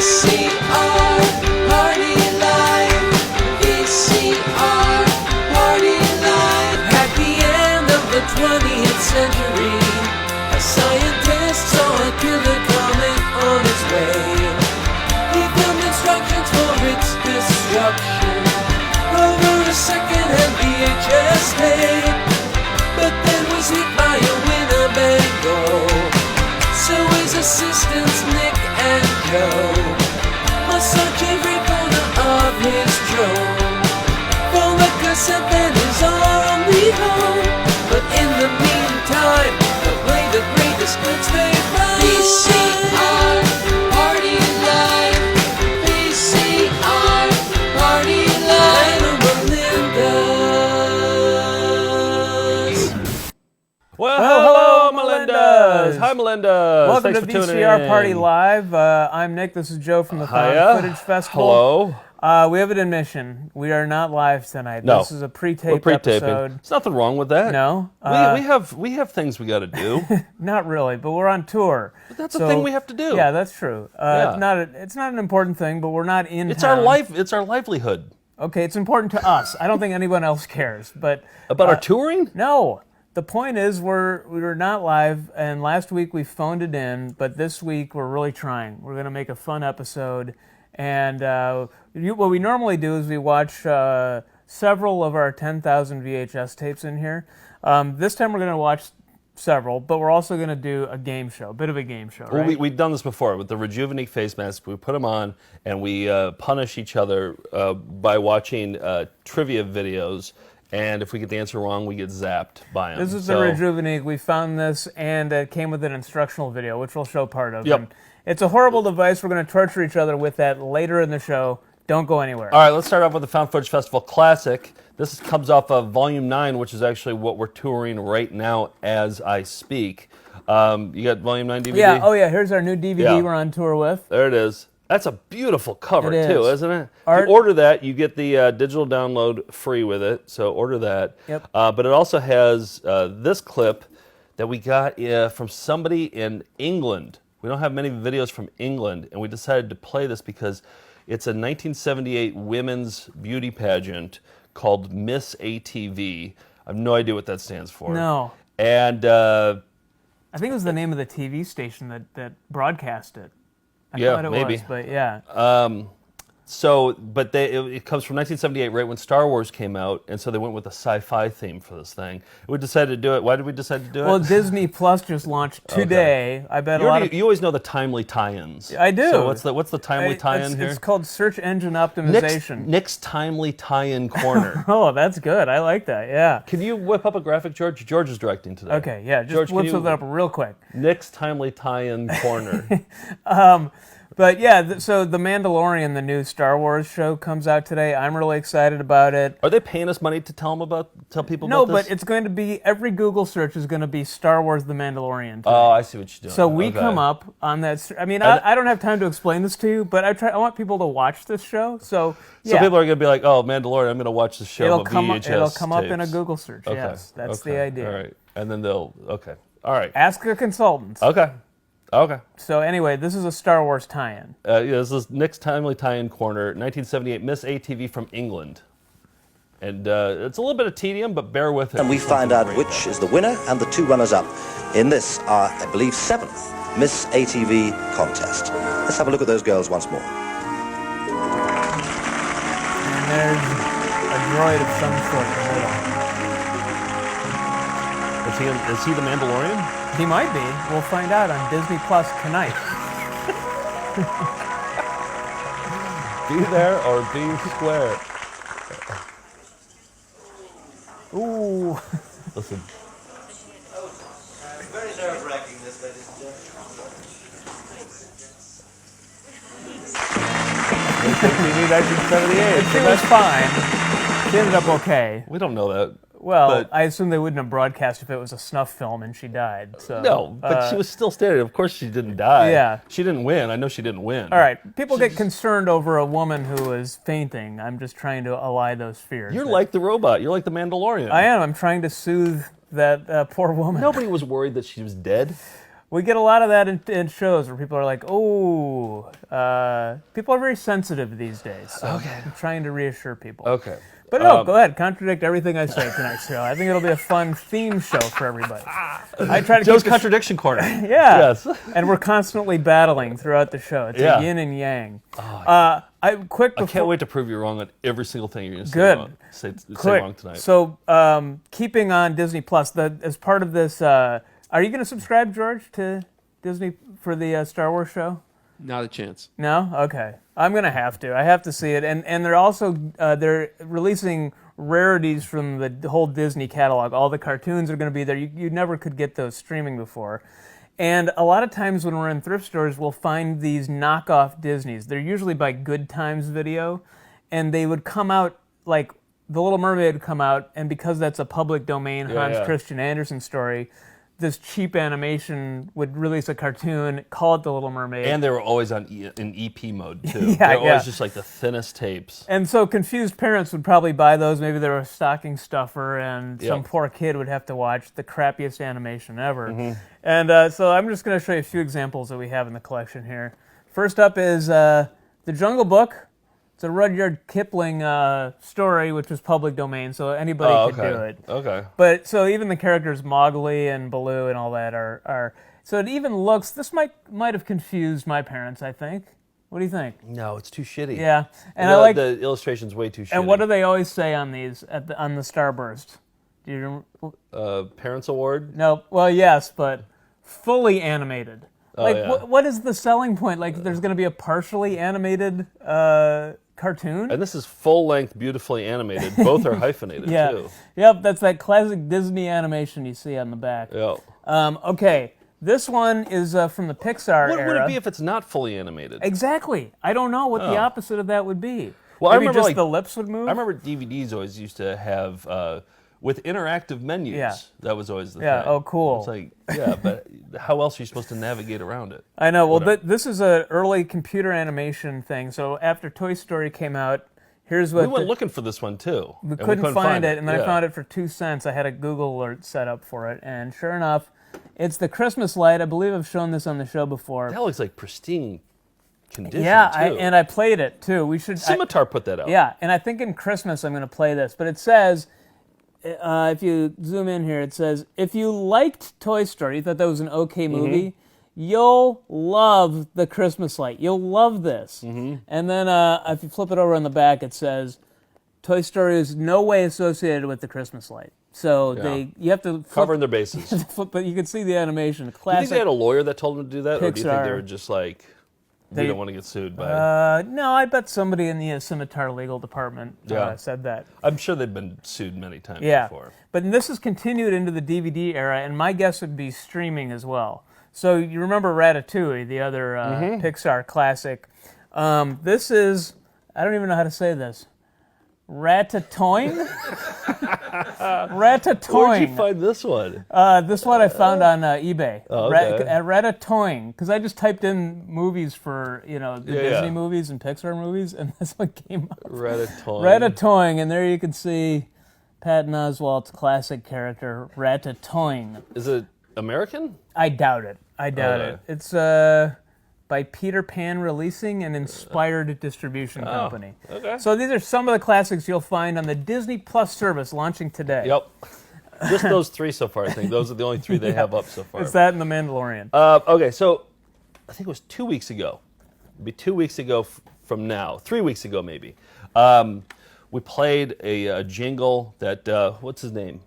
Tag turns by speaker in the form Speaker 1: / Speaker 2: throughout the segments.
Speaker 1: VCR Party Live. VCR Party Live. At the end of the 20th century, a scientist saw a killer comet on its way. He filmed instructions for its destruction over a second-hand VHS tape, but then was hit by a Winnebago. So his assistants Nick and Joe must search every corner of his drone for the cassette that is only home. But in the meantime, they'll play the greatest hits they find. VCR Party Live. VCR Party Live. Melinda's.
Speaker 2: Well, hello, Melinda's. Hi, Melinda.
Speaker 3: Welcome
Speaker 2: Thanks
Speaker 3: to
Speaker 2: for tuning
Speaker 3: VCR
Speaker 2: in.
Speaker 3: Party Live. I'm Nick. This is Joe from the Found Footage Festival.
Speaker 2: Hello.
Speaker 3: We have an admission. We are not live tonight.
Speaker 2: No.
Speaker 3: This is a
Speaker 2: We're
Speaker 3: pre-taped
Speaker 2: pre-taping.
Speaker 3: episode.
Speaker 2: There's nothing wrong with that.
Speaker 3: No.
Speaker 2: We have things we got to do.
Speaker 3: Not really, but we're on tour.
Speaker 2: But that's a thing we have to do.
Speaker 3: Yeah, that's true.
Speaker 2: Yeah.
Speaker 3: It's not an important thing, but we're not in
Speaker 2: It's
Speaker 3: town.
Speaker 2: our life. It's our livelihood.
Speaker 3: Okay, it's important to us. I don't think anyone else cares. But
Speaker 2: About our touring?
Speaker 3: No. The point is we're not live, and last week we phoned it in, but this week we're really trying. We're going to make a fun episode, and what we normally do is we watch several of our 10,000 VHS tapes in here. This time we're going to watch several, but we're also going to do a game show, a bit of a game show, right?
Speaker 2: Well, we've done this before with the Rejuvenique face masks. We put them on, and we punish each other by watching trivia videos. And if we get the answer wrong, we get zapped by them.
Speaker 3: This is the Rejuvenique. We found this, and it came with an instructional video, which we'll show part of.
Speaker 2: Yep.
Speaker 3: And it's a horrible device. We're going to torture each other with that later in the show. Don't go anywhere.
Speaker 2: All right, let's start off with the Found Footage Festival Classic. This comes off of Volume 9, which is actually what we're touring right now as I speak. You got Volume 9 DVD?
Speaker 3: Yeah, oh yeah, here's our new DVD we're on tour with.
Speaker 2: There it is. That's a beautiful cover, too, isn't it?
Speaker 3: Art.
Speaker 2: If you order that, you get the digital download free with it, so order that.
Speaker 3: Yep.
Speaker 2: But it also has this clip that we got from somebody in England. We don't have many videos from England, and we decided to play this because it's a 1978 women's beauty pageant called Miss ATV. I have no idea what that stands for.
Speaker 3: No.
Speaker 2: And
Speaker 3: I think it was the name of the TV station that broadcast it. I thought it
Speaker 2: maybe.
Speaker 3: was, but yeah.
Speaker 2: But it comes from 1978, right when Star Wars came out, and so they went with a sci-fi theme for this thing. We decided to do it. Why did we decide to do it?
Speaker 3: Well, Disney Plus just launched today.
Speaker 2: Okay.
Speaker 3: I bet a lot of
Speaker 2: you always know the timely tie-ins.
Speaker 3: I do.
Speaker 2: So what's the timely tie-in here?
Speaker 3: It's called search engine optimization.
Speaker 2: Nick's timely tie-in corner.
Speaker 3: Oh, that's good. I like that. Yeah.
Speaker 2: Can you whip up a graphic, George? George is directing today.
Speaker 3: Okay. Yeah. Just
Speaker 2: George,
Speaker 3: whip something up real quick.
Speaker 2: Nick's timely tie-in corner.
Speaker 3: But yeah, so The Mandalorian, the new Star Wars show, comes out today. I'm really excited about it.
Speaker 2: Are they paying us money to tell people about this?
Speaker 3: No, but it's going to be, every Google search is going to be Star Wars The Mandalorian today.
Speaker 2: Oh, I see what you're doing.
Speaker 3: So we come up on that. I mean, I don't have time to explain this to you, but I want people to watch this show. So yeah.
Speaker 2: So people are going to be like, oh, Mandalorian, I'm going to watch this show.
Speaker 3: It'll come up in a Google search,
Speaker 2: Okay.
Speaker 3: yes. That's the idea.
Speaker 2: All right. And then all right.
Speaker 3: Ask a consultant.
Speaker 2: Okay.
Speaker 3: So anyway, this is a Star Wars tie-in.
Speaker 2: This is Nick's Timely Tie-In Corner, 1978 Miss ATV from England. And it's a little bit of tedium, but bear with it.
Speaker 4: And we find out which is the winner and the two runners-up in this, I believe, 7th Miss ATV contest. Let's have a look at those girls once more.
Speaker 3: And there's a droid of some sort in the middle.
Speaker 2: Is he the Mandalorian?
Speaker 3: He might be. We'll find out on Disney Plus tonight.
Speaker 2: Be there or be square.
Speaker 3: Ooh.
Speaker 2: Listen.
Speaker 4: Very nerve-wracking, this, ladies and gentlemen.
Speaker 2: 1978.
Speaker 3: She was fine. She ended up okay.
Speaker 2: We don't know that.
Speaker 3: Well, I assume they wouldn't have broadcast if it was a snuff film and she died. So
Speaker 2: no, but she was still standing. Of course she didn't die.
Speaker 3: Yeah.
Speaker 2: She didn't win. I know she didn't win.
Speaker 3: All right. People get concerned over a woman who is fainting. I'm just trying to allay those fears.
Speaker 2: You're like the robot. You're like the Mandalorian.
Speaker 3: I am. I'm trying to soothe that poor woman.
Speaker 2: Nobody was worried that she was dead.
Speaker 3: We get a lot of that in shows where people are like, oh, people are very sensitive these days. So I'm trying to reassure people.
Speaker 2: Okay.
Speaker 3: But no, go ahead. Contradict everything I say tonight's show. I think it'll be a fun theme show for everybody. I try to
Speaker 2: Joe's
Speaker 3: keep
Speaker 2: contradiction corner.
Speaker 3: Yeah.
Speaker 2: Yes.
Speaker 3: And we're constantly battling throughout the show. It's a yin and yang. I
Speaker 2: can't wait to prove you wrong on every single thing you're going to say
Speaker 3: Good.
Speaker 2: wrong. Say wrong tonight.
Speaker 3: So, keeping on Disney Plus, as part of this, are you going to subscribe, George, to Disney for the Star Wars show?
Speaker 5: Not a chance.
Speaker 3: No? Okay. I'm going to have to. I have to see it. And they're also they're releasing rarities from the whole Disney catalog. All the cartoons are going to be there. You never could get those streaming before. And a lot of times when we're in thrift stores, we'll find these knockoff Disneys. They're usually by Good Times Video. And they would come out, like, The Little Mermaid would come out, and because that's a public domain Hans Christian Andersen story, this cheap animation would release a cartoon, call it The Little Mermaid.
Speaker 2: And they were always in EP mode, too. They were always just like the thinnest tapes.
Speaker 3: And so confused parents would probably buy those. Maybe they were a stocking stuffer, and some poor kid would have to watch the crappiest animation ever. And so I'm just going to show you a few examples that we have in the collection here. First up is The Jungle Book. It's a Rudyard Kipling story, which was public domain, so anybody could do it.
Speaker 2: Okay.
Speaker 3: But so even the characters Mowgli and Baloo and all that are so it even looks. This might have confused my parents, I think. What do you think?
Speaker 2: No, it's too shitty.
Speaker 3: Yeah, and I like
Speaker 2: the illustration's way too shitty.
Speaker 3: And what do they always say on these on the Starburst? Do you
Speaker 2: Parents Award?
Speaker 3: No. Well, yes, but fully animated. Like,
Speaker 2: yeah.
Speaker 3: what is the selling point? Like, there's going to be a partially animated cartoon?
Speaker 2: And this is full-length, beautifully animated. Both are hyphenated, too.
Speaker 3: Yep, that's that classic Disney animation you see on the back.
Speaker 2: Yep.
Speaker 3: Okay, this one is from the Pixar era.
Speaker 2: What would it be if it's not fully animated?
Speaker 3: Exactly. I don't know what the opposite of that would be.
Speaker 2: Well,
Speaker 3: Maybe
Speaker 2: I remember,
Speaker 3: just the lips would move?
Speaker 2: I remember DVDs always used to have... with interactive menus, that was always the thing.
Speaker 3: Yeah, oh, cool.
Speaker 2: It's like, yeah, but how else are you supposed to navigate around it?
Speaker 3: I know. Well, this is an early computer animation thing. So after Toy Story came out, here's what...
Speaker 2: We went looking for this one, too.
Speaker 3: We couldn't find it, and then I found it for 2 cents. I had a Google alert set up for it, and sure enough, it's the Christmas light. I believe I've shown this on the show before.
Speaker 2: That looks like pristine condition,
Speaker 3: yeah,
Speaker 2: too.
Speaker 3: and I played it, too. We should...
Speaker 2: Scimitar put that out.
Speaker 3: Yeah, and I think in Christmas I'm going to play this, but it says... if you zoom in here, it says, if you liked Toy Story, you thought that was an okay movie, you'll love the Christmas light. You'll love this. And then if you flip it over on the back, it says, Toy Story is no way associated with the Christmas light. So you have to...
Speaker 2: Covering their bases.
Speaker 3: But you can see the animation.
Speaker 2: Do you
Speaker 3: Classic.
Speaker 2: think they had a lawyer that told them to do that?
Speaker 3: Pixar.
Speaker 2: Or do you think they were just like... They don't want to get sued by...
Speaker 3: No, I bet somebody in the Scimitar legal department said that.
Speaker 2: I'm sure they've been sued many times before.
Speaker 3: But this has continued into the DVD era, and my guess would be streaming as well. So you remember Ratatouille, the other Pixar classic. This is, I don't even know how to say this. Ratatouille? Ratatouille.
Speaker 2: Where'd you find this one?
Speaker 3: This one I found on eBay.
Speaker 2: Oh, okay.
Speaker 3: Ratatouille, because I just typed in movies for the Disney movies and Pixar movies, and this one came up. Ratatouille, and there you can see Patton Oswalt's classic character, Ratatouille.
Speaker 2: Is it American?
Speaker 3: I doubt it. It's by Peter Pan Releasing and Inspired Distribution Company.
Speaker 2: Okay.
Speaker 3: So these are some of the classics you'll find on the Disney Plus service launching today.
Speaker 2: Yep. Just those 3 so far, I think. Those are the only 3 they have up so far.
Speaker 3: It's that and The Mandalorian.
Speaker 2: Okay, so I think it was 2 weeks ago. It'd be 2 weeks ago from now. 3 weeks ago, maybe. We played a jingle that, what's his name?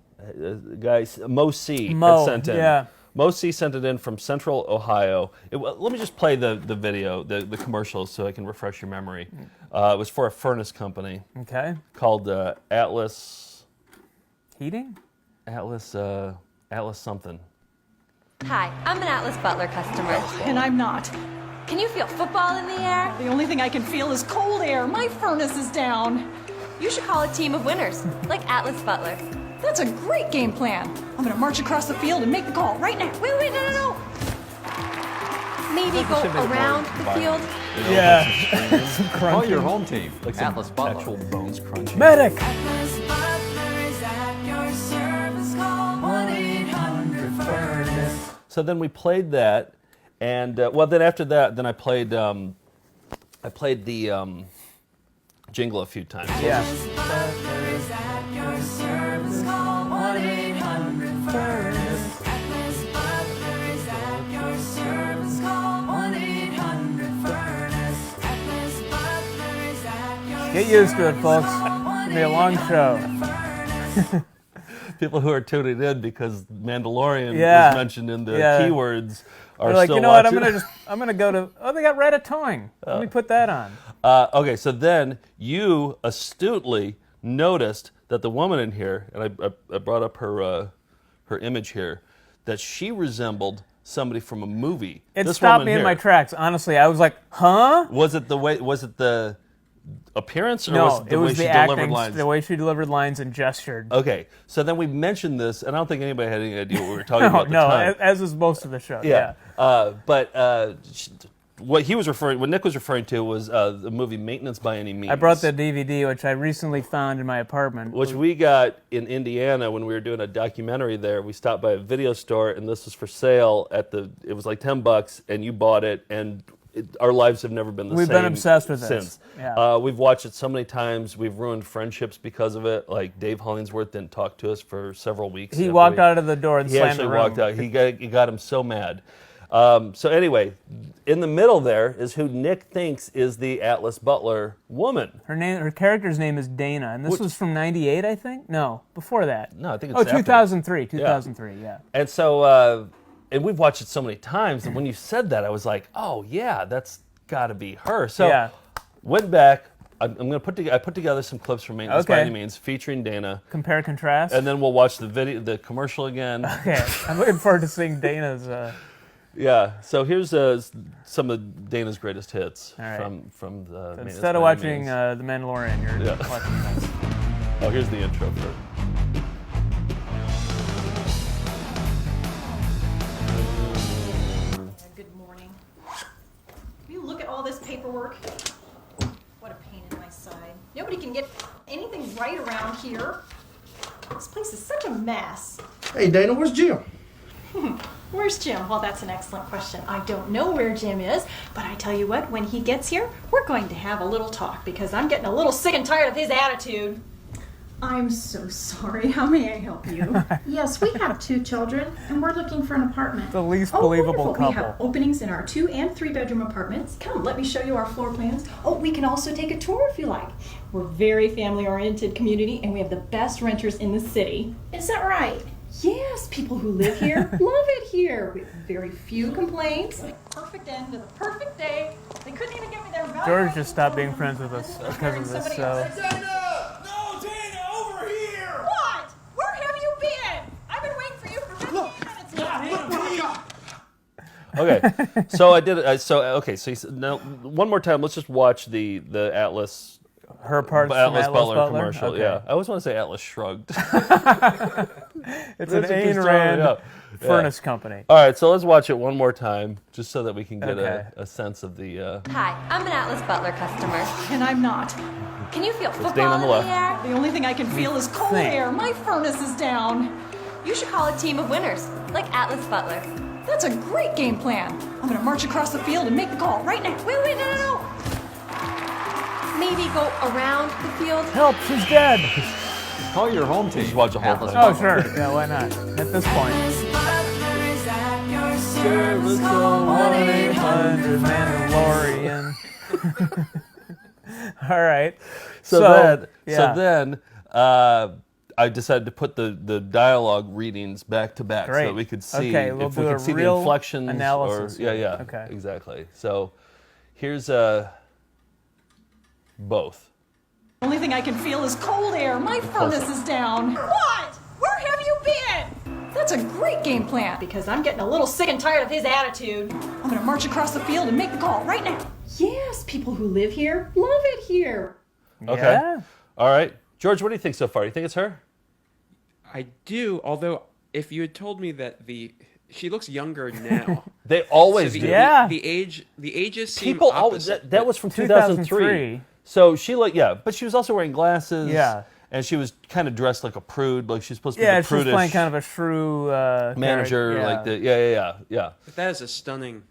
Speaker 2: Guys, Mo C had sent in.
Speaker 3: Yeah.
Speaker 2: Mo C sent it in from Central Ohio. Let me just play the video, the commercial, so I can refresh your memory. It was for a furnace company.
Speaker 3: Okay.
Speaker 2: Called Atlas...
Speaker 3: Heating?
Speaker 2: Atlas something.
Speaker 6: Hi, I'm an Atlas Butler customer.
Speaker 7: And I'm not.
Speaker 6: Can you feel football in the air?
Speaker 7: The only thing I can feel is cold air. My furnace is down.
Speaker 6: You should call a team of winners, like Atlas Butler.
Speaker 7: That's a great game plan. I'm gonna march across the field and make the call right now.
Speaker 6: Wait, no. Maybe go around the field.
Speaker 3: Yeah.
Speaker 8: Call your home team,
Speaker 2: Like
Speaker 8: Atlas
Speaker 2: some
Speaker 8: Butler.
Speaker 2: actual bones crunching.
Speaker 3: Medic!
Speaker 1: Atlas Butler is at your service. Call 1-800-FURNACE.
Speaker 2: So then we played that, and well, then after that, then I played the jingle a few times.
Speaker 3: Yeah. Get used to it, folks. It's going to be a long show.
Speaker 2: People who are tuning in because Mandalorian
Speaker 3: Yeah.
Speaker 2: was mentioned in the
Speaker 3: Yeah.
Speaker 2: keywords are
Speaker 3: They're like,
Speaker 2: still
Speaker 3: you know what?
Speaker 2: watching.
Speaker 3: I'm gonna go to. Oh, they got Ratatouille. Let me put that on.
Speaker 2: Okay, so then you astutely noticed that the woman in here, and I brought up her image here, that she resembled somebody from a movie.
Speaker 3: It
Speaker 2: This
Speaker 3: stopped
Speaker 2: woman
Speaker 3: me in
Speaker 2: here.
Speaker 3: my tracks. Honestly, I was like, huh?
Speaker 2: Was it the appearance, or
Speaker 3: No,
Speaker 2: was it the way
Speaker 3: was
Speaker 2: she
Speaker 3: the
Speaker 2: delivered
Speaker 3: acting,
Speaker 2: lines?
Speaker 3: the way she delivered lines and gestured.
Speaker 2: Okay, so then we mentioned this, and I don't think anybody had any idea what we were talking about at the
Speaker 3: No,
Speaker 2: time.
Speaker 3: as is most of the show.
Speaker 2: Yeah. But what Nick was referring to was the movie Maintenance by Any Means.
Speaker 3: I brought the DVD, which I recently found in my apartment.
Speaker 2: Which we got in Indiana when we were doing a documentary there. We stopped by a video store, and this was for sale it was like $10, and you bought it, and our lives have never been the
Speaker 3: We've
Speaker 2: same
Speaker 3: been obsessed with this.
Speaker 2: since.
Speaker 3: Yeah.
Speaker 2: We've watched it so many times. We've ruined friendships because of it. Like Dave Hollingsworth didn't talk to us for several weeks.
Speaker 3: He
Speaker 2: after
Speaker 3: walked out of the door and
Speaker 2: He
Speaker 3: slammed
Speaker 2: actually
Speaker 3: the room.
Speaker 2: walked out. He got him so mad. So anyway, in the middle there is who Nick thinks is the Atlas Butler woman.
Speaker 3: Her character's name is Dana, and this was from '98, I think. No, before that.
Speaker 2: No, I think it's
Speaker 3: Oh,
Speaker 2: after.
Speaker 3: 2003. 2003. Yeah.
Speaker 2: And so, and we've watched it so many times, and when you said that, I was like, oh yeah, that's got to be her. So
Speaker 3: Yeah.
Speaker 2: went back. I put together some clips from Maintenance by
Speaker 3: Okay.
Speaker 2: Any Means featuring Dana,
Speaker 3: Compare contrast.
Speaker 2: and then we'll watch the commercial again.
Speaker 3: Okay, I'm looking forward to seeing Dana's.
Speaker 2: Yeah. So here's some of Dana's greatest hits
Speaker 3: All right.
Speaker 2: from the. Maintenance
Speaker 3: Instead of
Speaker 2: by Any
Speaker 3: watching
Speaker 2: Means.
Speaker 3: The Mandalorian, you're
Speaker 2: Yeah.
Speaker 3: watching this.
Speaker 2: Oh, here's the intro for it.
Speaker 7: Good morning. Will you look at all this paperwork? What a pain in my side. Nobody can get anything right around here. This place is such a mess.
Speaker 5: Hey, Dana, where's Jim?
Speaker 7: Where's Jim? Well, that's an excellent question. I don't know where Jim is, but I tell you what, when he gets here, we're going to have a little talk because I'm getting a little sick and tired of his attitude.
Speaker 8: I'm so sorry. How may I help you? Yes, we have 2 children, and we're looking for an apartment.
Speaker 3: The least
Speaker 7: Oh,
Speaker 3: believable
Speaker 7: wonderful. We
Speaker 3: couple.
Speaker 7: have openings in our 2 and 3 bedroom apartments. Come, let me show you our floor plans. Oh, we can also take a tour if you like. We're a very family-oriented community, and we have the best renters in the city.
Speaker 8: Is that right?
Speaker 7: Yes, people who live here love it here. We have very few complaints. Perfect end to the perfect day. They couldn't even get me their value.
Speaker 3: George just stopped being friends with us because of this. So
Speaker 5: Dana! No, Dana, over here!
Speaker 7: What? Where have you been? I've been waiting for you for 15 minutes now.
Speaker 2: Okay, so I did. So you said, now one more time. Let's just watch the Atlas
Speaker 3: her parts from
Speaker 2: Atlas
Speaker 3: Atlas
Speaker 2: Butler
Speaker 3: Butler
Speaker 2: commercial.
Speaker 3: Okay.
Speaker 2: Yeah, I always want to say Atlas Shrugged.
Speaker 3: It's an
Speaker 2: That's a good
Speaker 3: Ayn
Speaker 2: story,
Speaker 3: Rand
Speaker 2: yeah.
Speaker 3: furnace company.
Speaker 2: All right, so let's watch it one more time, just so that we can get
Speaker 3: Okay.
Speaker 2: a sense of the.
Speaker 6: Hi, I'm an Atlas Butler customer.
Speaker 7: And I'm not.
Speaker 6: Can you feel
Speaker 2: Dana
Speaker 6: football
Speaker 2: on the
Speaker 6: in the
Speaker 2: left.
Speaker 6: air?
Speaker 7: The only thing I can feel is cold
Speaker 3: Think.
Speaker 7: air. My furnace is down.
Speaker 6: You should call a team of winners, like Atlas Butler.
Speaker 7: That's a great game plan. I'm gonna march across the field and make the call right now.
Speaker 6: Wait, no. Maybe go around the field.
Speaker 3: Help! She's dead.
Speaker 9: Call your home team.
Speaker 2: Just watch the whole thing.
Speaker 3: Oh sure. Yeah, why not? At this point. 1-800 Mandalorian. All right.
Speaker 2: So
Speaker 3: yeah.
Speaker 2: then, I decided to put the dialogue readings back to back so
Speaker 3: Great.
Speaker 2: that we could see
Speaker 3: Okay, we'll
Speaker 2: if we
Speaker 3: do
Speaker 2: could
Speaker 3: a
Speaker 2: see the
Speaker 3: real
Speaker 2: inflections.
Speaker 3: analysis
Speaker 2: Or, yeah,
Speaker 3: here.
Speaker 2: yeah.
Speaker 3: Okay.
Speaker 2: Exactly. So here's both.
Speaker 7: The only thing I can feel is cold air. My furnace is down. What? Where have you been? That's a great game plan because I'm getting a little sick and tired of his attitude. I'm gonna march across the field and make the call right now. Yes, people who live here love it here.
Speaker 2: Okay.
Speaker 3: Yeah.
Speaker 2: All right. George, what do you think so far? You think it's her?
Speaker 10: I do, although if you had told me that she looks younger now.
Speaker 2: They always
Speaker 10: So
Speaker 2: do.
Speaker 3: Yeah.
Speaker 10: The ages seem
Speaker 2: People always
Speaker 10: opposite,
Speaker 2: that
Speaker 10: but
Speaker 2: was from 2003. So she but she was also wearing glasses.
Speaker 3: Yeah.
Speaker 2: And she was kind of dressed like a prude, like she's supposed to be
Speaker 3: Yeah,
Speaker 2: the
Speaker 3: she's
Speaker 2: prudish
Speaker 3: playing kind of a shrew
Speaker 2: manager,
Speaker 3: character,
Speaker 2: like the yeah.
Speaker 10: But that is a stunning.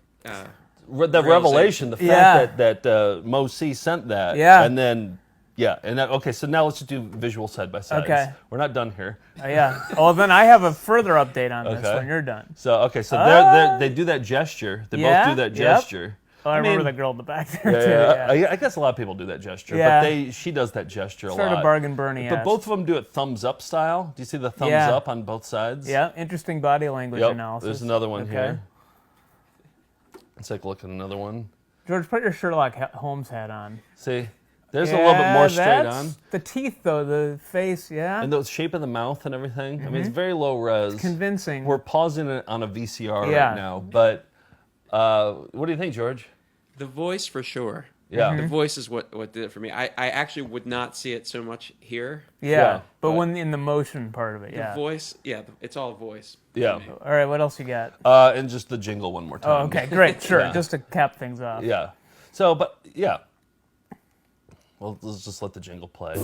Speaker 2: The revelation, the fact that Mo C sent that, and then okay. So now let's just do visual side by side.
Speaker 3: Okay,
Speaker 2: we're not done here.
Speaker 3: Well, then I have a further update on this when you're done.
Speaker 2: So they do that gesture. They both do that gesture.
Speaker 3: Oh, I remember the girl in the back there too.
Speaker 2: I guess a lot of people do that gesture, but she does that gesture a lot.
Speaker 3: Sort of Bargain Bernie.
Speaker 2: But both of them do it thumbs up style. Do you see the thumbs up on both sides?
Speaker 3: Yeah, interesting body language analysis.
Speaker 2: There's another one here. Let's take a look at another one.
Speaker 3: George, put your Sherlock Holmes hat on.
Speaker 2: See? There's a little bit more straight on.
Speaker 3: The teeth, though, the face,
Speaker 2: and the shape of the mouth and everything. I mean, it's very low res.
Speaker 3: It's convincing.
Speaker 2: We're pausing it on a VCR right now, but what do you think, George?
Speaker 10: The voice, for sure.
Speaker 2: Yeah.
Speaker 10: The voice is what did it for me. I actually would not see it so much here.
Speaker 3: Yeah, but when in the motion part of it,
Speaker 10: The voice, it's all voice.
Speaker 2: Yeah.
Speaker 3: All right, what else you got?
Speaker 2: And just the jingle one more time.
Speaker 3: Oh, okay, great, sure, just to cap things off.
Speaker 2: Yeah. So, well, let's just let the jingle play.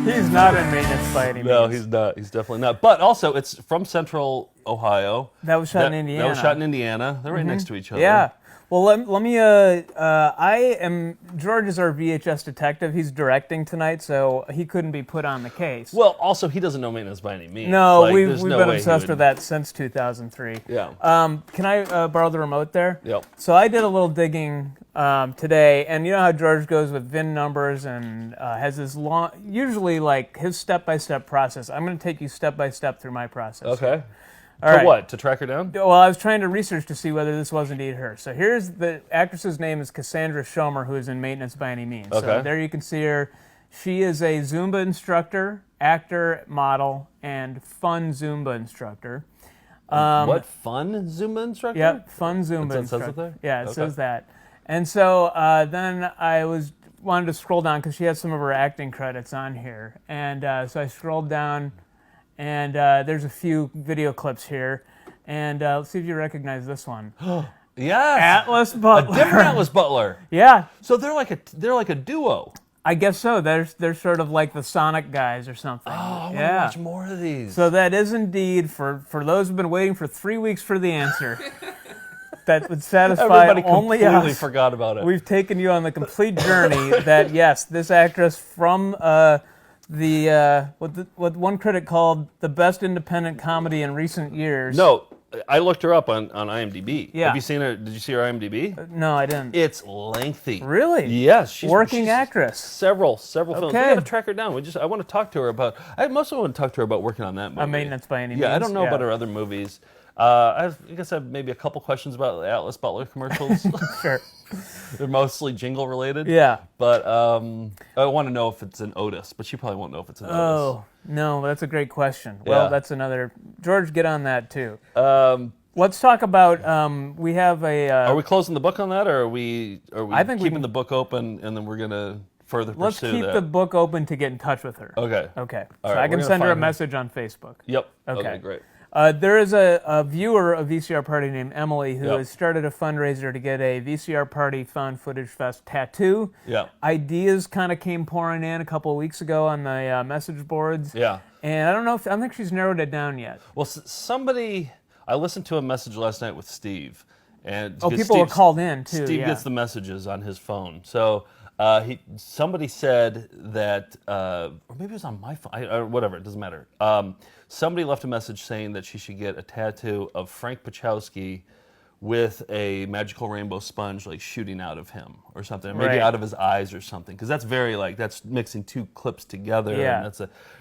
Speaker 3: He's not in maintenance by any means.
Speaker 2: No, he's not. He's definitely not. But also, it's from Central Ohio.
Speaker 3: That was shot in Indiana.
Speaker 2: That was shot in Indiana. They're right next to each other.
Speaker 3: Yeah. Well, let me. George is our VHS detective. He's directing tonight, so he couldn't be put on the case.
Speaker 2: Well, also he doesn't know maintenance by any means.
Speaker 3: No, we've been obsessed with that since 2003.
Speaker 2: Yeah.
Speaker 3: Can I borrow the remote there?
Speaker 2: Yep.
Speaker 3: So I did a little digging today, and you know how George goes with VIN numbers and has this long, usually like his step-by-step process. I'm going to take you step-by-step through my process.
Speaker 2: Okay.
Speaker 3: All right.
Speaker 2: What? To track her down?
Speaker 3: Well, I was trying to research to see whether this was indeed her. So here's the actress's name is Cassandra Schomer, who is in maintenance by any means.
Speaker 2: Okay.
Speaker 3: So there you can see her. She is a Zumba instructor, actor, model, and fun Zumba instructor.
Speaker 2: What? Fun Zumba instructor?
Speaker 3: Yep, fun Zumba instructor.
Speaker 2: Says it there?
Speaker 3: Yeah, it says that. And so then I wanted to scroll down because she has some of her acting credits on here. And so I scrolled down. And there's a few video clips here, and let's see if you recognize this one.
Speaker 2: Yes,
Speaker 3: Atlas Butler.
Speaker 2: A different Atlas Butler.
Speaker 3: Yeah.
Speaker 2: So they're like a duo.
Speaker 3: I guess so. They're sort of like the Sonic guys or something.
Speaker 2: Oh, I want to watch more of these.
Speaker 3: So that is indeed for those who've been waiting for 3 weeks for the answer. That would satisfy
Speaker 2: Everybody
Speaker 3: only
Speaker 2: completely
Speaker 3: us.
Speaker 2: forgot about it.
Speaker 3: We've taken you on the complete journey. That yes, this actress from. What one critic called the best independent comedy in recent years.
Speaker 2: No, I looked her up on IMDb.
Speaker 3: Yeah.
Speaker 2: Have you seen her? Did you see her IMDb?
Speaker 3: No, I didn't.
Speaker 2: It's lengthy.
Speaker 3: Really?
Speaker 2: Yes. She's
Speaker 3: working actress.
Speaker 2: Several films. We
Speaker 3: Okay.
Speaker 2: got to track her down. I want to talk to her about. I mostly want to talk to her about working on that movie.
Speaker 3: Maintenance by any means.
Speaker 2: Yeah, I don't know about her other movies. I guess I have maybe a couple questions about the Atlas Butler commercials.
Speaker 3: Sure.
Speaker 2: They're mostly jingle related.
Speaker 3: Yeah.
Speaker 2: But I want to know if it's an Otis, but she probably won't know if it's an Otis.
Speaker 3: Oh, no, that's a great question. Well, that's another. George, get on that too. Let's talk about. We have a.
Speaker 2: Are we closing the book on that, or are we
Speaker 3: I think
Speaker 2: keeping the book open and then we're gonna further
Speaker 3: Let's
Speaker 2: pursue that?
Speaker 3: keep the book open to get in touch with her.
Speaker 2: Okay.
Speaker 3: Okay.
Speaker 2: All
Speaker 3: So
Speaker 2: right,
Speaker 3: I can
Speaker 2: we're gonna
Speaker 3: send her a
Speaker 2: find her.
Speaker 3: message on Facebook.
Speaker 2: Yep.
Speaker 3: Okay.
Speaker 2: Great.
Speaker 3: There is a viewer of VCR Party named Emily who
Speaker 2: Yep.
Speaker 3: has started a fundraiser to get a VCR Party Found Footage Fest tattoo.
Speaker 2: Yeah.
Speaker 3: Ideas kind of came pouring in a couple of weeks ago on the message boards.
Speaker 2: Yeah.
Speaker 3: And I don't think she's narrowed it down yet.
Speaker 2: Well, somebody. I listened to a message last night with Steve, and
Speaker 3: People were called in too.
Speaker 2: Steve
Speaker 3: yeah.
Speaker 2: gets the messages on his phone, so. Somebody said that, or maybe it was on my phone, or whatever, it doesn't matter. Somebody left a message saying that she should get a tattoo of Frank Pachowski with a magical rainbow sponge like shooting out of him or something, maybe
Speaker 3: Right.
Speaker 2: out of his eyes or something, because that's very that's mixing two clips together.
Speaker 3: Yeah.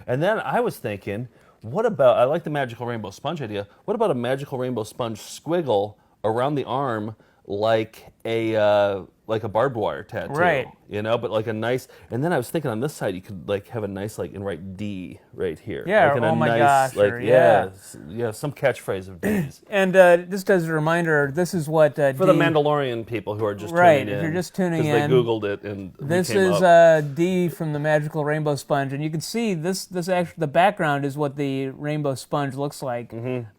Speaker 2: And then I was thinking, what about, I like the magical rainbow sponge idea, what about a magical rainbow sponge squiggle around the arm like a barbed wire tattoo,
Speaker 3: Right.
Speaker 2: But like a nice. And then I was thinking on this side you could have a nice and write D right here.
Speaker 3: Yeah,
Speaker 2: like in
Speaker 3: oh
Speaker 2: a
Speaker 3: my
Speaker 2: nice,
Speaker 3: gosh, or yeah.
Speaker 2: some catchphrase of D's
Speaker 3: And just as a reminder, this is what
Speaker 2: for the Mandalorian people who are just
Speaker 3: Right,
Speaker 2: tuning in.
Speaker 3: if you're just tuning
Speaker 2: 'cause
Speaker 3: in,
Speaker 2: they Googled it and
Speaker 3: this
Speaker 2: we came
Speaker 3: is
Speaker 2: up.
Speaker 3: D from the magical rainbow sponge, and you can see this actually the background is what the rainbow sponge looks like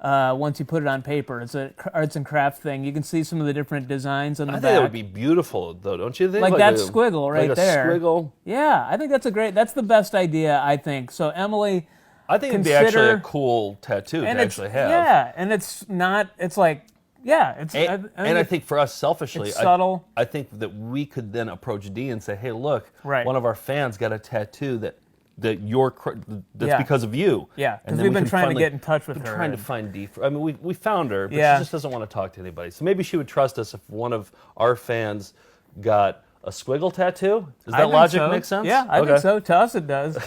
Speaker 3: once you put it on paper. It's an arts and craft thing. You can see some of the different designs on the
Speaker 2: I
Speaker 3: back.
Speaker 2: think that would be beautiful, though, don't you think?
Speaker 3: Like that squiggle right
Speaker 2: like
Speaker 3: there.
Speaker 2: a squiggle.
Speaker 3: Yeah, I think that's the best idea, I think. So Emily,
Speaker 2: I think it'd be actually a cool tattoo to actually have.
Speaker 3: Yeah, and it's like, yeah.
Speaker 2: I think for us selfishly,
Speaker 3: it's subtle.
Speaker 2: I think that we could then approach Dee and say, hey, look,
Speaker 3: Right.
Speaker 2: one of our fans got a tattoo that's because of you.
Speaker 3: Yeah,
Speaker 2: And
Speaker 3: because
Speaker 2: then
Speaker 3: we've
Speaker 2: we
Speaker 3: been
Speaker 2: can
Speaker 3: trying to
Speaker 2: finally-
Speaker 3: get in touch with
Speaker 2: we're
Speaker 3: her.
Speaker 2: trying to find Dee. I mean, we found her, but
Speaker 3: Yeah.
Speaker 2: she just doesn't want to talk to anybody. So maybe she would trust us if one of our fans got a squiggle tattoo. Does
Speaker 3: I
Speaker 2: that
Speaker 3: think
Speaker 2: logic
Speaker 3: so.
Speaker 2: make sense?
Speaker 3: Yeah, I think so. To us, it does.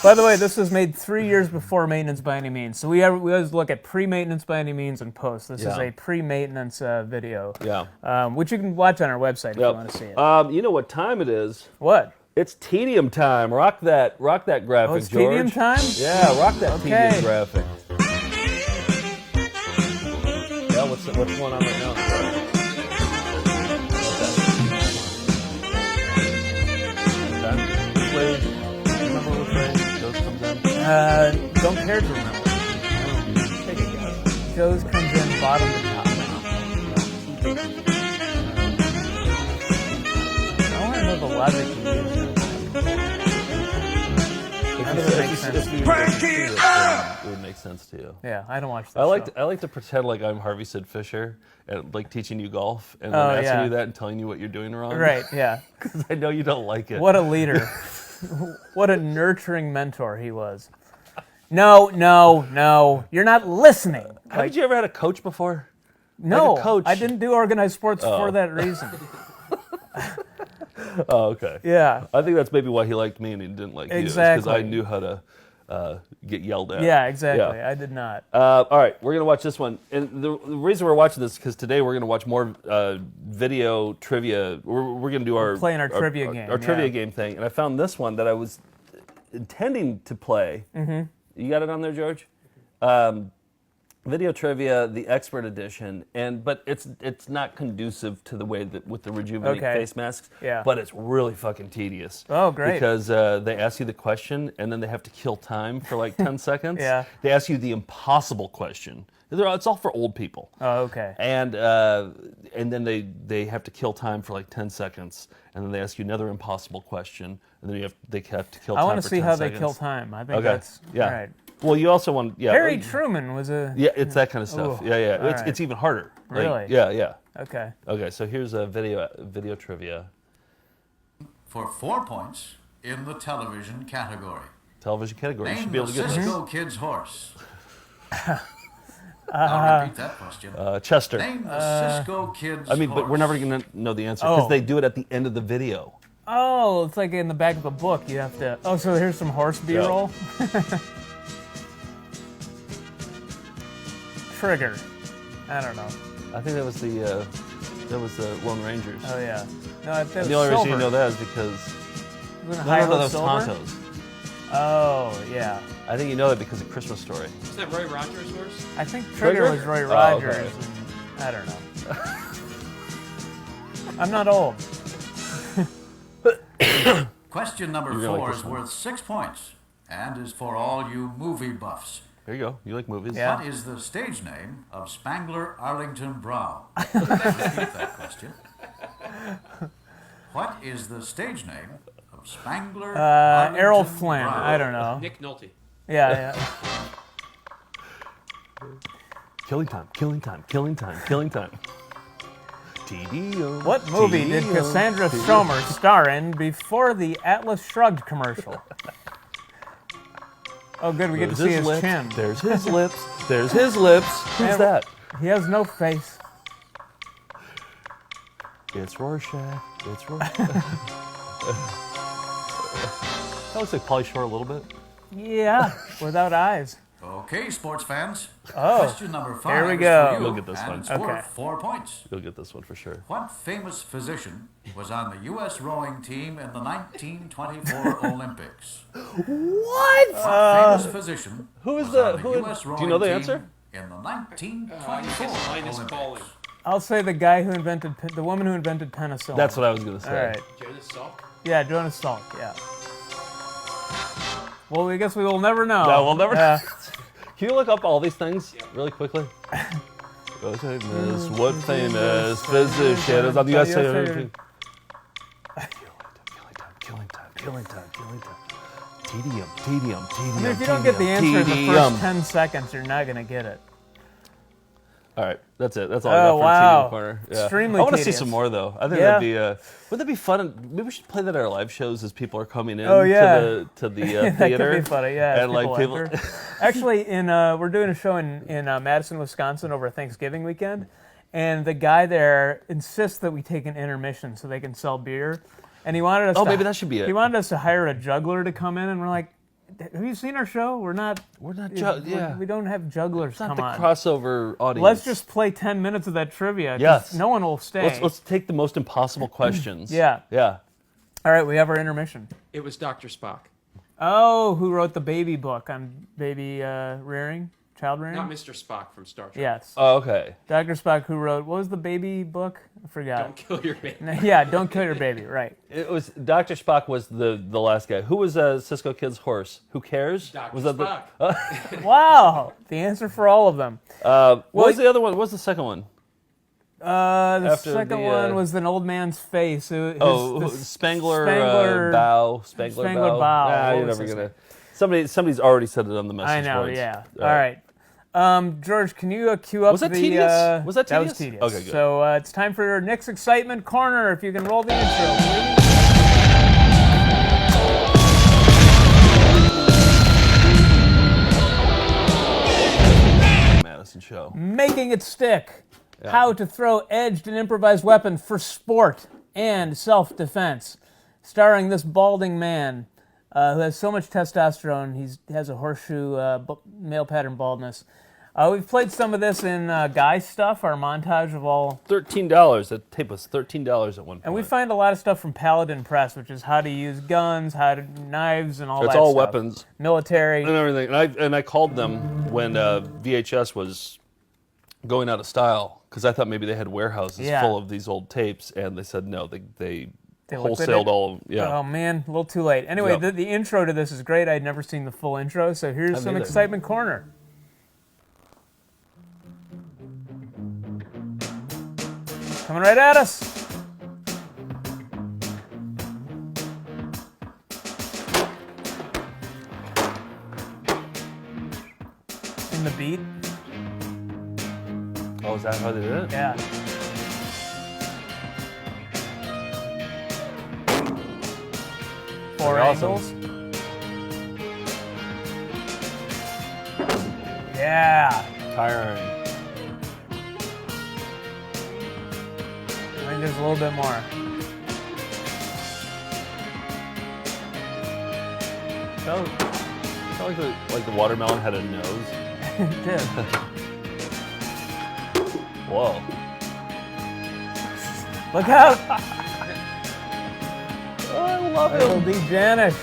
Speaker 3: By the way, this was made 3 years before Maintenance by Any Means. So we always look at pre-maintenance by any means and post. This is a pre-maintenance video.
Speaker 2: Yeah.
Speaker 3: Which you can watch on our website if you want to see it.
Speaker 2: You know what time it is?
Speaker 3: What?
Speaker 2: It's Tedium time. Rock that graphic,
Speaker 3: Oh, it's
Speaker 2: George.
Speaker 3: Tedium time?
Speaker 2: Yeah, rock that
Speaker 3: Okay.
Speaker 2: Tedium graphic. Yeah, what's going on right now? Remember which way Joe's comes in?
Speaker 3: Don't care to remember. Take a guess. Joe's comes in bottom to top. I want to know the logic you use.
Speaker 2: It would make sense to you.
Speaker 3: Yeah, I don't watch that.
Speaker 2: I like to pretend like I'm Harvey Sid Fisher and like teaching you golf and then asking you that and telling you what you're doing wrong.
Speaker 3: Right, yeah.
Speaker 2: Because I know you don't like it.
Speaker 3: What a leader. What a nurturing mentor he was. No. You're not listening.
Speaker 2: Haven't you ever had a coach before?
Speaker 3: No,
Speaker 2: like a coach?
Speaker 3: I didn't do organized sports for that reason.
Speaker 2: Oh, okay.
Speaker 3: Yeah.
Speaker 2: I think that's maybe why he liked me and he didn't like you.
Speaker 3: Exactly.
Speaker 2: Because I knew how to get yelled at.
Speaker 3: Yeah, exactly.
Speaker 2: Yeah.
Speaker 3: I did not.
Speaker 2: All right, we're going to watch this one. And the reason we're watching this is because today we're going to watch more video trivia. We're going to do our
Speaker 3: playing our trivia game.
Speaker 2: Our trivia game thing. And I found this one that I was intending to play. Mm-hmm. You got it on there, George? Video trivia, the expert edition, but it's not conducive to the way that with the Rejuvenique face masks.
Speaker 3: Yeah.
Speaker 2: But it's really fucking tedious.
Speaker 3: Oh, great.
Speaker 2: Because they ask you the question and then they have to kill time for like 10 seconds.
Speaker 3: Yeah.
Speaker 2: They ask you the impossible question. It's all for old people.
Speaker 3: Oh, okay.
Speaker 2: And then they have to kill time for like 10 seconds, and then they ask you another impossible question, and then they have to kill time.
Speaker 3: I want to
Speaker 2: for
Speaker 3: see
Speaker 2: 10
Speaker 3: how
Speaker 2: seconds.
Speaker 3: they kill time. I think that's all right.
Speaker 2: Well, you also want
Speaker 3: Harry Truman was a
Speaker 2: it's that kind of stuff.
Speaker 3: Ooh,
Speaker 2: Yeah.
Speaker 3: all
Speaker 2: It's even harder. Like,
Speaker 3: Really?
Speaker 2: Yeah.
Speaker 3: Okay.
Speaker 2: Okay, so here's a video trivia.
Speaker 11: For 4 points in the television category.
Speaker 2: Television category. You
Speaker 11: Name
Speaker 2: should be able
Speaker 11: the
Speaker 2: to get this.
Speaker 11: Cisco Kid's horse. I'll repeat that question.
Speaker 2: Chester.
Speaker 11: Name the Cisco Kid's horse.
Speaker 2: but we're never going to know the answer because they do it at the end of the video.
Speaker 3: Oh, it's like in the back of a book. You have to. Oh, so here's some horse B-roll. Trigger. I don't know.
Speaker 2: I think that was the Lone Rangers.
Speaker 3: Oh yeah. No, I think
Speaker 2: And the only reason you know that is because
Speaker 3: that
Speaker 2: was Tonto's.
Speaker 3: Oh yeah.
Speaker 2: I think you know that because of Christmas Story.
Speaker 10: Is that Roy Rogers' horse?
Speaker 3: I think Trigger
Speaker 2: Trigger?
Speaker 3: was Roy
Speaker 2: Oh,
Speaker 3: Rogers.
Speaker 2: okay.
Speaker 3: And I don't know. I'm not old.
Speaker 11: Question number
Speaker 2: You're gonna
Speaker 11: 4
Speaker 2: like
Speaker 11: is
Speaker 2: this one.
Speaker 11: worth 6 points and is for all you movie buffs.
Speaker 2: There you go. You like movies?
Speaker 3: Yeah.
Speaker 11: What is the stage name of Spangler Arlington Brow? Repeat that question. What is the stage name of Spangler Arlington
Speaker 3: Errol Flynn.
Speaker 11: Brow?
Speaker 3: I don't know.
Speaker 10: Nick Nolte.
Speaker 3: Yeah.
Speaker 2: Killing time. Tedium.
Speaker 3: What movie did Cassandra Shomer star in before the Atlas Shrugged commercial? Oh, good. We get to see his
Speaker 2: lips.
Speaker 3: chin.
Speaker 2: There's his lips. There's his lips. Who's
Speaker 3: And
Speaker 2: that?
Speaker 3: He has no face.
Speaker 2: It's Rorschach. It's Rorschach. That looks like Pauly Shore a little bit.
Speaker 3: Yeah, without eyes.
Speaker 11: Okay, sports fans.
Speaker 3: Oh,
Speaker 11: Question number 5
Speaker 3: here we
Speaker 11: is
Speaker 3: go.
Speaker 11: for you,
Speaker 2: You'll get this
Speaker 11: and
Speaker 2: one.
Speaker 11: it's
Speaker 3: Okay.
Speaker 11: worth 4 points.
Speaker 2: You'll get this one for sure.
Speaker 11: What famous physician was on the U.S. rowing team in the 1924 Olympics?
Speaker 3: What?
Speaker 11: What famous physician
Speaker 2: Who is
Speaker 11: was
Speaker 2: the-
Speaker 11: on the
Speaker 2: who is-
Speaker 11: U.S.
Speaker 2: do
Speaker 11: rowing
Speaker 2: you know the
Speaker 11: team
Speaker 2: answer?
Speaker 11: in the 1924
Speaker 10: Linus
Speaker 11: Olympics?
Speaker 10: Pauling.
Speaker 3: I'll say the guy who invented, the woman who invented penicillin.
Speaker 2: That's what I was going to say.
Speaker 3: All right.
Speaker 10: Jonas Salk.
Speaker 3: Yeah, Jonas Salk, yeah. Well, I guess we will never know.
Speaker 2: No, we'll never
Speaker 3: Yeah.
Speaker 2: Can you look up all these things really quickly? What famous physician is on the U.S. Killing time. Tedium.
Speaker 3: I mean, if you don't get the answer in the first 10 seconds, you're not going to get it.
Speaker 2: All right, that's it. That's all I got for Tedium Corner. Yeah.
Speaker 3: Extremely
Speaker 2: I want to see
Speaker 3: tedious.
Speaker 2: some more, though. I think that'd be, wouldn't that be fun? Maybe we should play that at our live shows as people are coming in to the theater.
Speaker 3: That could be funny, yeah.
Speaker 2: And like people.
Speaker 3: Actually, we're doing a show in Madison, Wisconsin over Thanksgiving weekend, and the guy there insists that we take an intermission so they can sell beer. And he wanted us.
Speaker 2: Maybe that should be it.
Speaker 3: He wanted us to hire a juggler to come in, and we're like, "Have you seen our show? We're not. We don't have jugglers come on.
Speaker 2: It's not the crossover audience.
Speaker 3: Let's just play 10 minutes of that trivia.
Speaker 2: Yes.
Speaker 3: No one will stay.
Speaker 2: Let's take the most impossible questions.
Speaker 3: Yeah. All right, we have our intermission.
Speaker 10: It was Dr. Spock.
Speaker 3: Oh, who wrote the baby book on baby rearing? Child rearing?
Speaker 10: Not Mr. Spock from Star Trek.
Speaker 3: Yes.
Speaker 2: Oh, okay.
Speaker 3: Dr. Spock, who wrote, what was the baby book? I forgot.
Speaker 10: Don't kill your baby.
Speaker 3: Yeah, don't kill your baby, right.
Speaker 2: It was, Dr. Spock was the last guy. Who was Cisco Kid's horse? Who cares?
Speaker 10: Dr.
Speaker 2: Was that
Speaker 10: Spock.
Speaker 3: Wow, the answer for all of them.
Speaker 2: What was the other one? What was the second one?
Speaker 3: The second one was an old man's face.
Speaker 2: Spangler Bow. Spangler Bow. Nah, you're never gonna. Somebody's already said it on the message
Speaker 3: I know,
Speaker 2: boards.
Speaker 3: yeah. All right. George, can you cue up
Speaker 2: Was that tedious? Was that tedious?
Speaker 3: That was tedious.
Speaker 2: Okay, good.
Speaker 3: So it's time for Nick's Excitement Corner. If you can roll the intro, please.
Speaker 2: Madison show.
Speaker 3: Making it stick. Yeah. How to throw edged and improvised weapon for sport and self-defense. Starring this balding man who has so much testosterone, he has a horseshoe male pattern baldness. We've played some of this in Guy Stuff, our montage of all...
Speaker 2: $13. That tape was $13 at one point.
Speaker 3: And we find a lot of stuff from Paladin Press, which is how to use guns, knives, and all that stuff.
Speaker 2: It's all weapons.
Speaker 3: Military.
Speaker 2: And everything. And I called them when VHS was going out of style, because I thought maybe they had warehouses full of these old tapes, and they said no, they wholesaled all. Yeah.
Speaker 3: Oh man, a little too late. Anyway, the intro to this is great. I'd never seen the full intro, so here's some Excitement Corner. Coming right at us. In the beat.
Speaker 2: Oh, is that how they did it?
Speaker 3: Yeah. Four angles. Yeah.
Speaker 2: Tiring.
Speaker 3: I think there's a little bit more.
Speaker 2: Felt like the watermelon had a nose.
Speaker 3: It did.
Speaker 2: Whoa.
Speaker 3: Look out!
Speaker 2: Oh, I love it.
Speaker 3: Little D. Janish.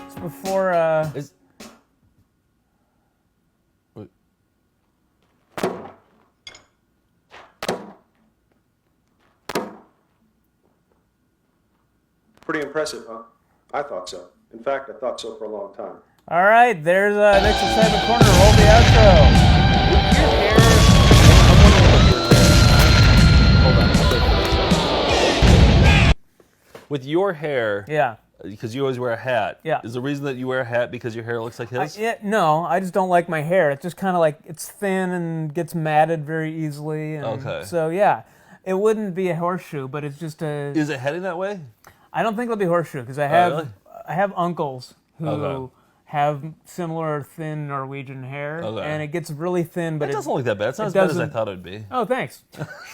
Speaker 3: It's before,
Speaker 2: Wait.
Speaker 12: Pretty impressive, huh? I thought so. In fact, I thought so for a long time.
Speaker 3: All right, there's Nick's Excitement Corner. Roll the outro.
Speaker 2: With your hair,
Speaker 3: yeah,
Speaker 2: because you always wear a hat.
Speaker 3: Yeah.
Speaker 2: Is the reason that you wear a hat because your hair looks like his?
Speaker 3: No, I just don't like my hair. It's just kind of like it's thin and gets matted very easily. And
Speaker 2: okay.
Speaker 3: So yeah, it wouldn't be a horseshoe, but it's just a.
Speaker 2: Is it heading that way?
Speaker 3: I don't think it'll be horseshoe because I have
Speaker 2: really?
Speaker 3: I have uncles who have similar thin Norwegian hair, and it gets really thin. But
Speaker 2: it doesn't look that bad. It's not as bad as I thought it'd be.
Speaker 3: Oh, thanks.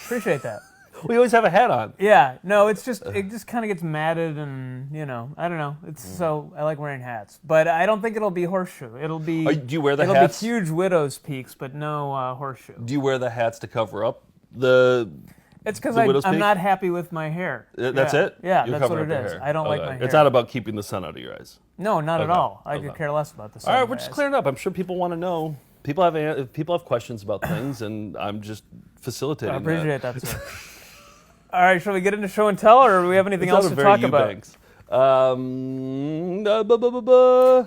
Speaker 3: Appreciate that.
Speaker 2: We always have a hat on.
Speaker 3: Yeah, no, it just kind of gets matted, and I don't know. It's so I like wearing hats, but I don't think it'll be horseshoe. It'll be.
Speaker 2: Do you wear the
Speaker 3: hats?
Speaker 2: hats?
Speaker 3: It'll be huge widow's peaks, but no horseshoe.
Speaker 2: Do you wear the hats to cover up the?
Speaker 3: It's because I'm not happy with my hair.
Speaker 2: That's it?
Speaker 3: Yeah, that's what it is. I don't like my hair.
Speaker 2: It's not about keeping the sun out of your eyes.
Speaker 3: No, not at all. I could care less about the sun.
Speaker 2: All right, we're just clearing up. I'm sure people want to know. People have questions about things, and I'm just facilitating.
Speaker 3: I appreciate that, sir. All right, shall we get into show and tell, or do we have anything else to talk about?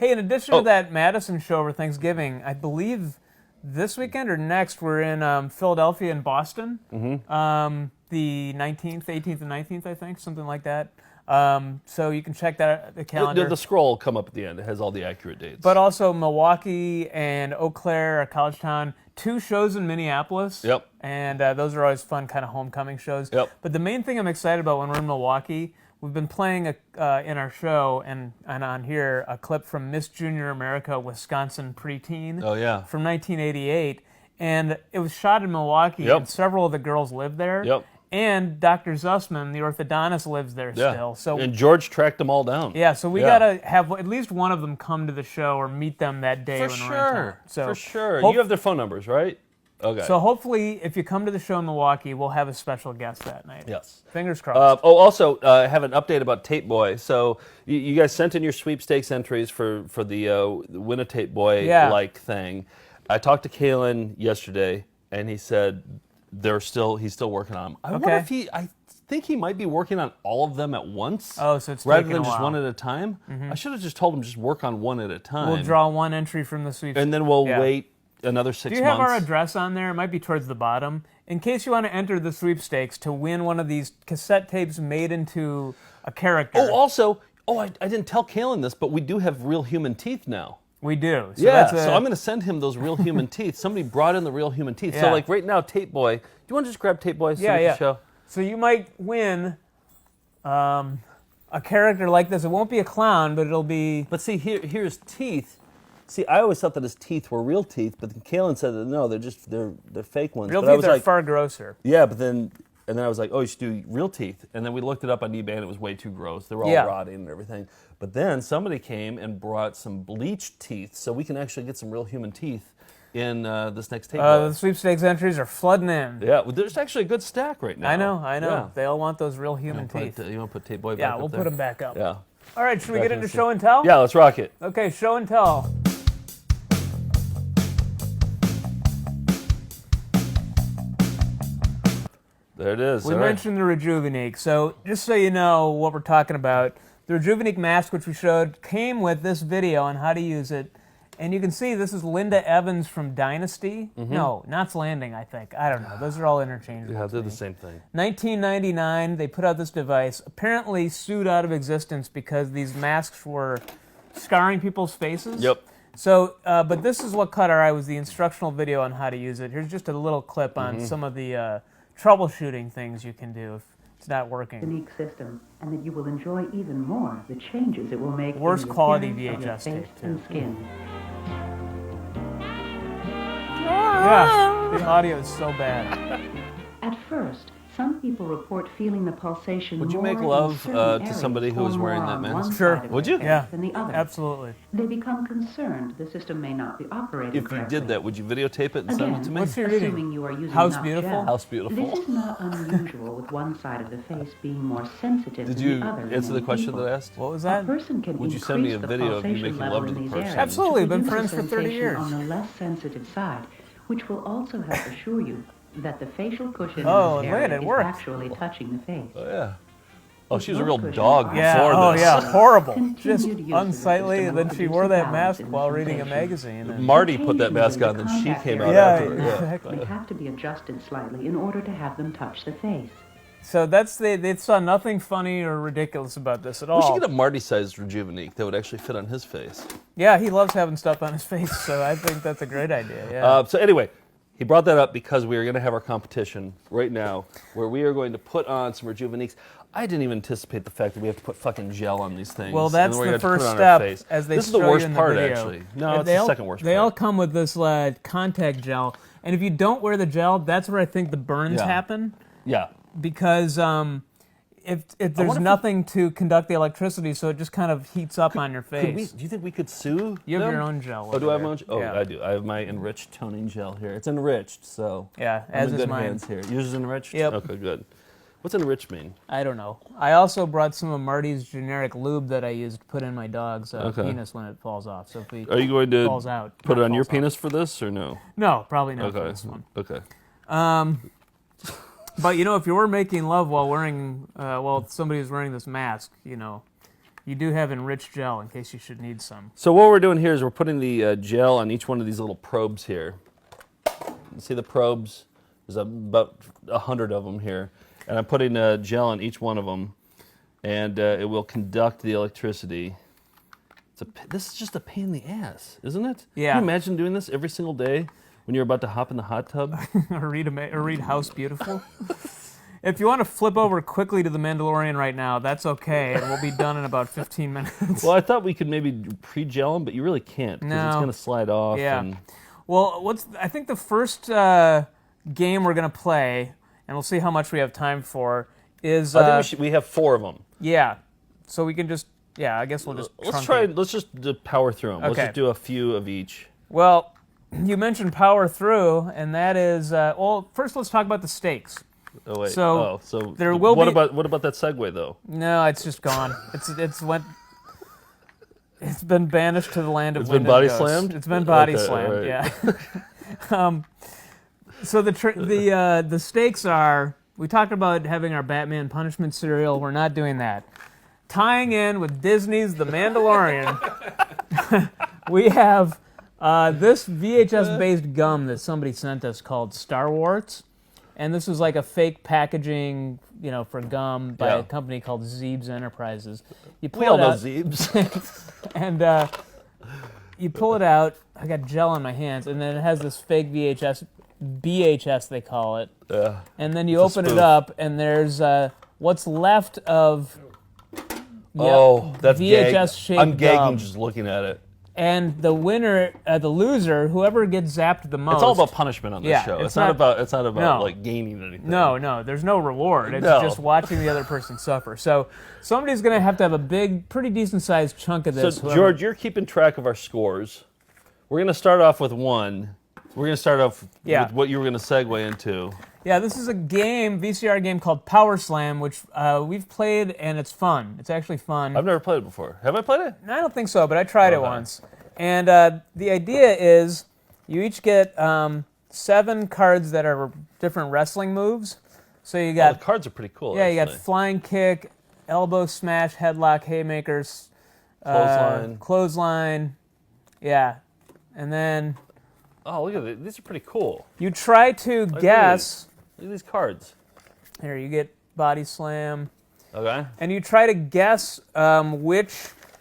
Speaker 2: Hey,
Speaker 3: in addition to that Madison show over Thanksgiving, I believe This weekend or next, we're in Philadelphia and Boston. The 19th, 18th, and 19th, I think, something like that. So you can check that the calendar.
Speaker 2: The scroll will come up at the end. It has all the accurate dates.
Speaker 3: But also Milwaukee and Eau Claire, a college town. 2 shows in Minneapolis.
Speaker 2: Yep.
Speaker 3: And those are always fun kind of homecoming shows.
Speaker 2: Yep.
Speaker 3: But the main thing I'm excited about when we're in Milwaukee, we've been playing in our show and on here a clip from Miss Junior America Wisconsin preteen.
Speaker 2: Oh, yeah.
Speaker 3: From 1988. And it was shot in Milwaukee,
Speaker 2: Yep.
Speaker 3: and several of the girls live there.
Speaker 2: Yep.
Speaker 3: And Dr. Zussman, the orthodontist, lives there still. So
Speaker 2: and George tracked them all down.
Speaker 3: yeah, so we gotta have at least one of them come to the show or meet them that day
Speaker 2: For
Speaker 3: when
Speaker 2: sure.
Speaker 3: we're in town. So
Speaker 2: For sure.
Speaker 3: hope-
Speaker 2: You have their phone numbers, right? Okay.
Speaker 3: So hopefully, if you come to the show in Milwaukee, we'll have a special guest that night.
Speaker 2: Yes.
Speaker 3: Fingers crossed.
Speaker 2: Also, I have an update about Tape Boy. So you guys sent in your sweepstakes entries for the Win a Tape Boy like thing. I talked to Kalen yesterday, and he said he's still working on them. I wonder if I think he might be working on all of them at once.
Speaker 3: Oh, so it's
Speaker 2: rather
Speaker 3: taking
Speaker 2: than
Speaker 3: a
Speaker 2: just
Speaker 3: while.
Speaker 2: one at a time. I should have just told him just work on one at a time.
Speaker 3: We'll draw one entry from the sweepstakes.
Speaker 2: and then we'll wait another 6 months.
Speaker 3: Do you have our address on there? It might be towards the bottom. In case you want to enter the sweepstakes to win one of these cassette tapes made into a character.
Speaker 2: Oh, also, I didn't tell Kalen this, but we do have real human teeth now.
Speaker 3: We do. So
Speaker 2: Yeah, so I'm going to send him those real human teeth. Somebody brought in the real human teeth.
Speaker 3: Yeah.
Speaker 2: So, like, right now, Tape Boy, do you want to just grab Tape Boy so we can show?
Speaker 3: So you might win a character like this. It won't be a clown, but it'll be...
Speaker 2: But see, here's teeth. See, I always thought that his teeth were real teeth, but then Kalen said that no, they're fake ones.
Speaker 3: Real
Speaker 2: but I
Speaker 3: teeth
Speaker 2: was
Speaker 3: are
Speaker 2: like,
Speaker 3: far grosser.
Speaker 2: Yeah, but then I was like, oh, you should do real teeth. And then we looked it up on eBay, and it was way too gross. They were all rotting and everything. But then somebody came and brought some bleached teeth, so we can actually get some real human teeth in this next tape.
Speaker 3: The sweepstakes entries are flooding in.
Speaker 2: Yeah, well, there's actually a good stack right now.
Speaker 3: I know.
Speaker 2: Yeah.
Speaker 3: They all want those real human teeth.
Speaker 2: You want to put Tape Boy back
Speaker 3: Yeah,
Speaker 2: up
Speaker 3: we'll
Speaker 2: there?
Speaker 3: put them back up.
Speaker 2: Yeah.
Speaker 3: All right, should we
Speaker 2: Back
Speaker 3: get
Speaker 2: in
Speaker 3: into
Speaker 2: the
Speaker 3: show and tell?
Speaker 2: Yeah, let's rock it.
Speaker 3: Okay, show and tell.
Speaker 2: There it is.
Speaker 3: We
Speaker 2: all right.
Speaker 3: mentioned the Rejuvenique. So just so you know what we're talking about, the Rejuvenique mask, which we showed, came with this video on how to use it. And you can see this is Linda Evans from Dynasty. No, Knots Landing, I think. I don't know. Those are all interchangeable.
Speaker 2: Yeah, they're the same thing.
Speaker 3: 1999, they put out this device, apparently sued out of existence because these masks were scarring people's faces.
Speaker 2: Yep.
Speaker 3: So, but this is what caught our eye, was the instructional video on how to use it. Here's just a little clip on some of the troubleshooting things you can do if it's not working.
Speaker 13: Unique system, and that you will enjoy even more the changes it will make.
Speaker 3: Worst
Speaker 13: in the
Speaker 3: quality
Speaker 13: appearance of your
Speaker 3: VHS
Speaker 13: face
Speaker 3: tape, too.
Speaker 13: and skin.
Speaker 3: Yeah, the audio is so bad.
Speaker 13: At first, some people report feeling the pulsation.
Speaker 2: Would you
Speaker 13: more
Speaker 2: make
Speaker 13: in
Speaker 2: love
Speaker 13: certain
Speaker 2: to
Speaker 13: areas
Speaker 2: somebody who
Speaker 13: or
Speaker 2: was wearing
Speaker 13: more
Speaker 2: that
Speaker 13: on
Speaker 2: mask?
Speaker 13: one
Speaker 3: Sure.
Speaker 13: side of
Speaker 2: Would
Speaker 13: their
Speaker 2: you?
Speaker 13: face
Speaker 3: Yeah,
Speaker 13: than the other.
Speaker 3: absolutely.
Speaker 13: They become concerned the system may not be operating
Speaker 2: If you
Speaker 13: correctly.
Speaker 2: did that, would you videotape it and send it to me?
Speaker 3: What's your reading?
Speaker 13: Assuming you are using
Speaker 3: House
Speaker 13: enough
Speaker 3: Beautiful?
Speaker 13: gel.
Speaker 2: House Beautiful.
Speaker 13: This is not unusual with one side of the face being more sensitive
Speaker 2: Did
Speaker 13: than
Speaker 2: you
Speaker 13: the other. in
Speaker 2: answer the
Speaker 13: many
Speaker 2: question
Speaker 13: people.
Speaker 2: that I asked?
Speaker 3: What was
Speaker 13: A
Speaker 3: that?
Speaker 13: person can
Speaker 2: Would you send me a
Speaker 13: increase the
Speaker 2: video of you
Speaker 13: pulsation
Speaker 2: making
Speaker 13: level
Speaker 2: love to
Speaker 13: in
Speaker 2: the
Speaker 13: these
Speaker 2: person?
Speaker 13: areas
Speaker 3: Absolutely,
Speaker 13: to
Speaker 3: been
Speaker 13: produce
Speaker 3: friends
Speaker 13: a
Speaker 3: for 30
Speaker 13: sensation
Speaker 3: years.
Speaker 13: on the less sensitive side, which will also help assure you that the facial cushion
Speaker 3: Oh,
Speaker 13: in this
Speaker 3: look at
Speaker 13: area
Speaker 3: it,
Speaker 13: is
Speaker 3: worked.
Speaker 13: actually touching the face.
Speaker 2: Oh, yeah. Oh, she was a real dog before
Speaker 3: Yeah,
Speaker 2: this.
Speaker 3: yeah, horrible.
Speaker 13: Continued
Speaker 3: Just
Speaker 13: use of the
Speaker 3: unsightly,
Speaker 13: system
Speaker 3: and
Speaker 13: will
Speaker 3: then she
Speaker 13: produce
Speaker 3: wore
Speaker 13: a
Speaker 3: that
Speaker 13: balance
Speaker 3: mask
Speaker 13: in the
Speaker 3: while reading a
Speaker 13: sensation.
Speaker 3: magazine. And
Speaker 2: Marty put that mask on, then she came out after her.
Speaker 3: Yeah,
Speaker 2: Yeah.
Speaker 3: exactly.
Speaker 13: They have to be adjusted slightly in order to have them touch the face.
Speaker 3: So they saw nothing funny or ridiculous about this at all.
Speaker 2: We should get a Marty-sized Rejuvenique that would actually fit on his face.
Speaker 3: Yeah, he loves having stuff on his face, so I think that's a great idea. Yeah.
Speaker 2: So anyway, he brought that up because we are going to have our competition right now where we are going to put on some Rejuveniques. I didn't even anticipate the fact that we have to put fucking gel on these things.
Speaker 3: Well,
Speaker 2: and
Speaker 3: that's
Speaker 2: then we're
Speaker 3: the
Speaker 2: gonna have to put
Speaker 3: first
Speaker 2: it on our
Speaker 3: step,
Speaker 2: face.
Speaker 3: as they
Speaker 2: This is the
Speaker 3: show you
Speaker 2: worst
Speaker 3: in the
Speaker 2: part,
Speaker 3: video.
Speaker 2: actually. No,
Speaker 3: And
Speaker 2: it's the second worst
Speaker 3: They
Speaker 2: part.
Speaker 3: all come with this contact gel, and if you don't wear the gel, that's where I think the burns
Speaker 2: Yeah.
Speaker 3: happen.
Speaker 2: Yeah.
Speaker 3: Because if there's
Speaker 2: wonder if
Speaker 3: nothing to conduct the electricity, so it just kind of heats up on your face.
Speaker 2: Do you think we could sue
Speaker 3: You have
Speaker 2: them?
Speaker 3: your own gel.
Speaker 2: Oh, do
Speaker 3: over
Speaker 2: I have
Speaker 3: there.
Speaker 2: my own? Oh,
Speaker 3: Yeah.
Speaker 2: I do. I have my enriched toning gel here. It's enriched, so
Speaker 3: Yeah,
Speaker 2: I'm
Speaker 3: as
Speaker 2: in
Speaker 3: is
Speaker 2: good
Speaker 3: mine.
Speaker 2: hands here. Yours is enriched?
Speaker 3: Yep.
Speaker 2: Okay, good. What's enriched mean?
Speaker 3: I don't know. I also brought some of Marty's generic lube that I use to put in my dog's
Speaker 2: Okay.
Speaker 3: penis when it falls off. So if he
Speaker 2: Are you going to
Speaker 3: falls out,
Speaker 2: put it
Speaker 3: not
Speaker 2: on your
Speaker 3: falls off.
Speaker 2: penis for this or no?
Speaker 3: No, probably not
Speaker 2: Okay.
Speaker 3: for this one.
Speaker 2: Okay.
Speaker 3: But you know, if you were making love while wearing, while somebody was wearing this mask, you know, you do have enriched gel in case you should need some.
Speaker 2: So what we're doing here is we're putting the gel on each one of these little probes here. see the probes? There's about 100 of them here. And I'm putting gel on each one of them. And it will conduct the electricity. This is just a pain in the ass, isn't it?
Speaker 3: Yeah.
Speaker 2: Can you imagine doing this every single day when you're about to hop in the hot tub?
Speaker 3: or read House Beautiful. If you want to flip over quickly to The Mandalorian right now, that's okay, and we'll be done in about 15 minutes.
Speaker 2: Well, I thought we could maybe pre-gel them, but you really can't because it's going to slide off.
Speaker 3: Yeah.
Speaker 2: And...
Speaker 3: Well, I think the first game we're going to play, and we'll see how much we have time for, is...
Speaker 2: I think we have 4 of them.
Speaker 3: Yeah. So we can just... Yeah, I guess we'll just
Speaker 2: Let's just power through them.
Speaker 3: Okay.
Speaker 2: Let's just do a few of each.
Speaker 3: Well, you mentioned power through, and that is... well, first let's talk about the stakes.
Speaker 2: Oh wait.
Speaker 3: So there
Speaker 2: what
Speaker 3: will be.
Speaker 2: What about that segue though?
Speaker 3: No, it's just gone. It's been banished to the land of.
Speaker 2: It's
Speaker 3: wind
Speaker 2: been body
Speaker 3: and ghosts.
Speaker 2: slammed.
Speaker 3: It's been body
Speaker 2: Okay,
Speaker 3: slammed.
Speaker 2: right.
Speaker 3: Yeah. So the stakes are. We talked about having our Batman punishment cereal. We're not doing that. Tying in with Disney's The Mandalorian, we have this VHS-based gum that somebody sent us called Star Wars. And this was like a fake packaging, for gum by a company called Zeebs Enterprises. You pull
Speaker 2: we all
Speaker 3: it
Speaker 2: know
Speaker 3: out,
Speaker 2: Zeebs.
Speaker 3: and you pull it out. I got gel on my hands, and then it has this fake BHS they call it. And then you open it up, and there's what's left of
Speaker 2: that's
Speaker 3: VHS-shaped
Speaker 2: I'm gagging
Speaker 3: gum.
Speaker 2: just looking at it.
Speaker 3: And the winner, the loser, whoever gets zapped the most.
Speaker 2: It's all about punishment on this show. It's not about like gaining anything.
Speaker 3: No, there's no reward. It's
Speaker 2: No.
Speaker 3: just watching the other person suffer. So somebody's going to have a big, pretty decent sized chunk of this.
Speaker 2: So George, you're keeping track of our scores. We're going to start off with 1. We're going to start off with what you were going to segue into.
Speaker 3: Yeah, this is a game, VCR game called Powerslam, which we've played, and it's fun. It's actually fun.
Speaker 2: I've never played it before. Have I played it?
Speaker 3: I don't think so, but I tried it once. And the idea is you each get 7 cards that are different wrestling moves. So you got...
Speaker 2: the cards are pretty cool,
Speaker 3: Yeah, you got
Speaker 2: actually.
Speaker 3: flying kick, elbow smash, headlock, haymakers, clothesline. Yeah. And then...
Speaker 2: Oh, look at it. These are pretty cool.
Speaker 3: You try to guess...
Speaker 2: Look at these cards.
Speaker 3: Here, you get body slam.
Speaker 2: Okay.
Speaker 3: And you try to guess which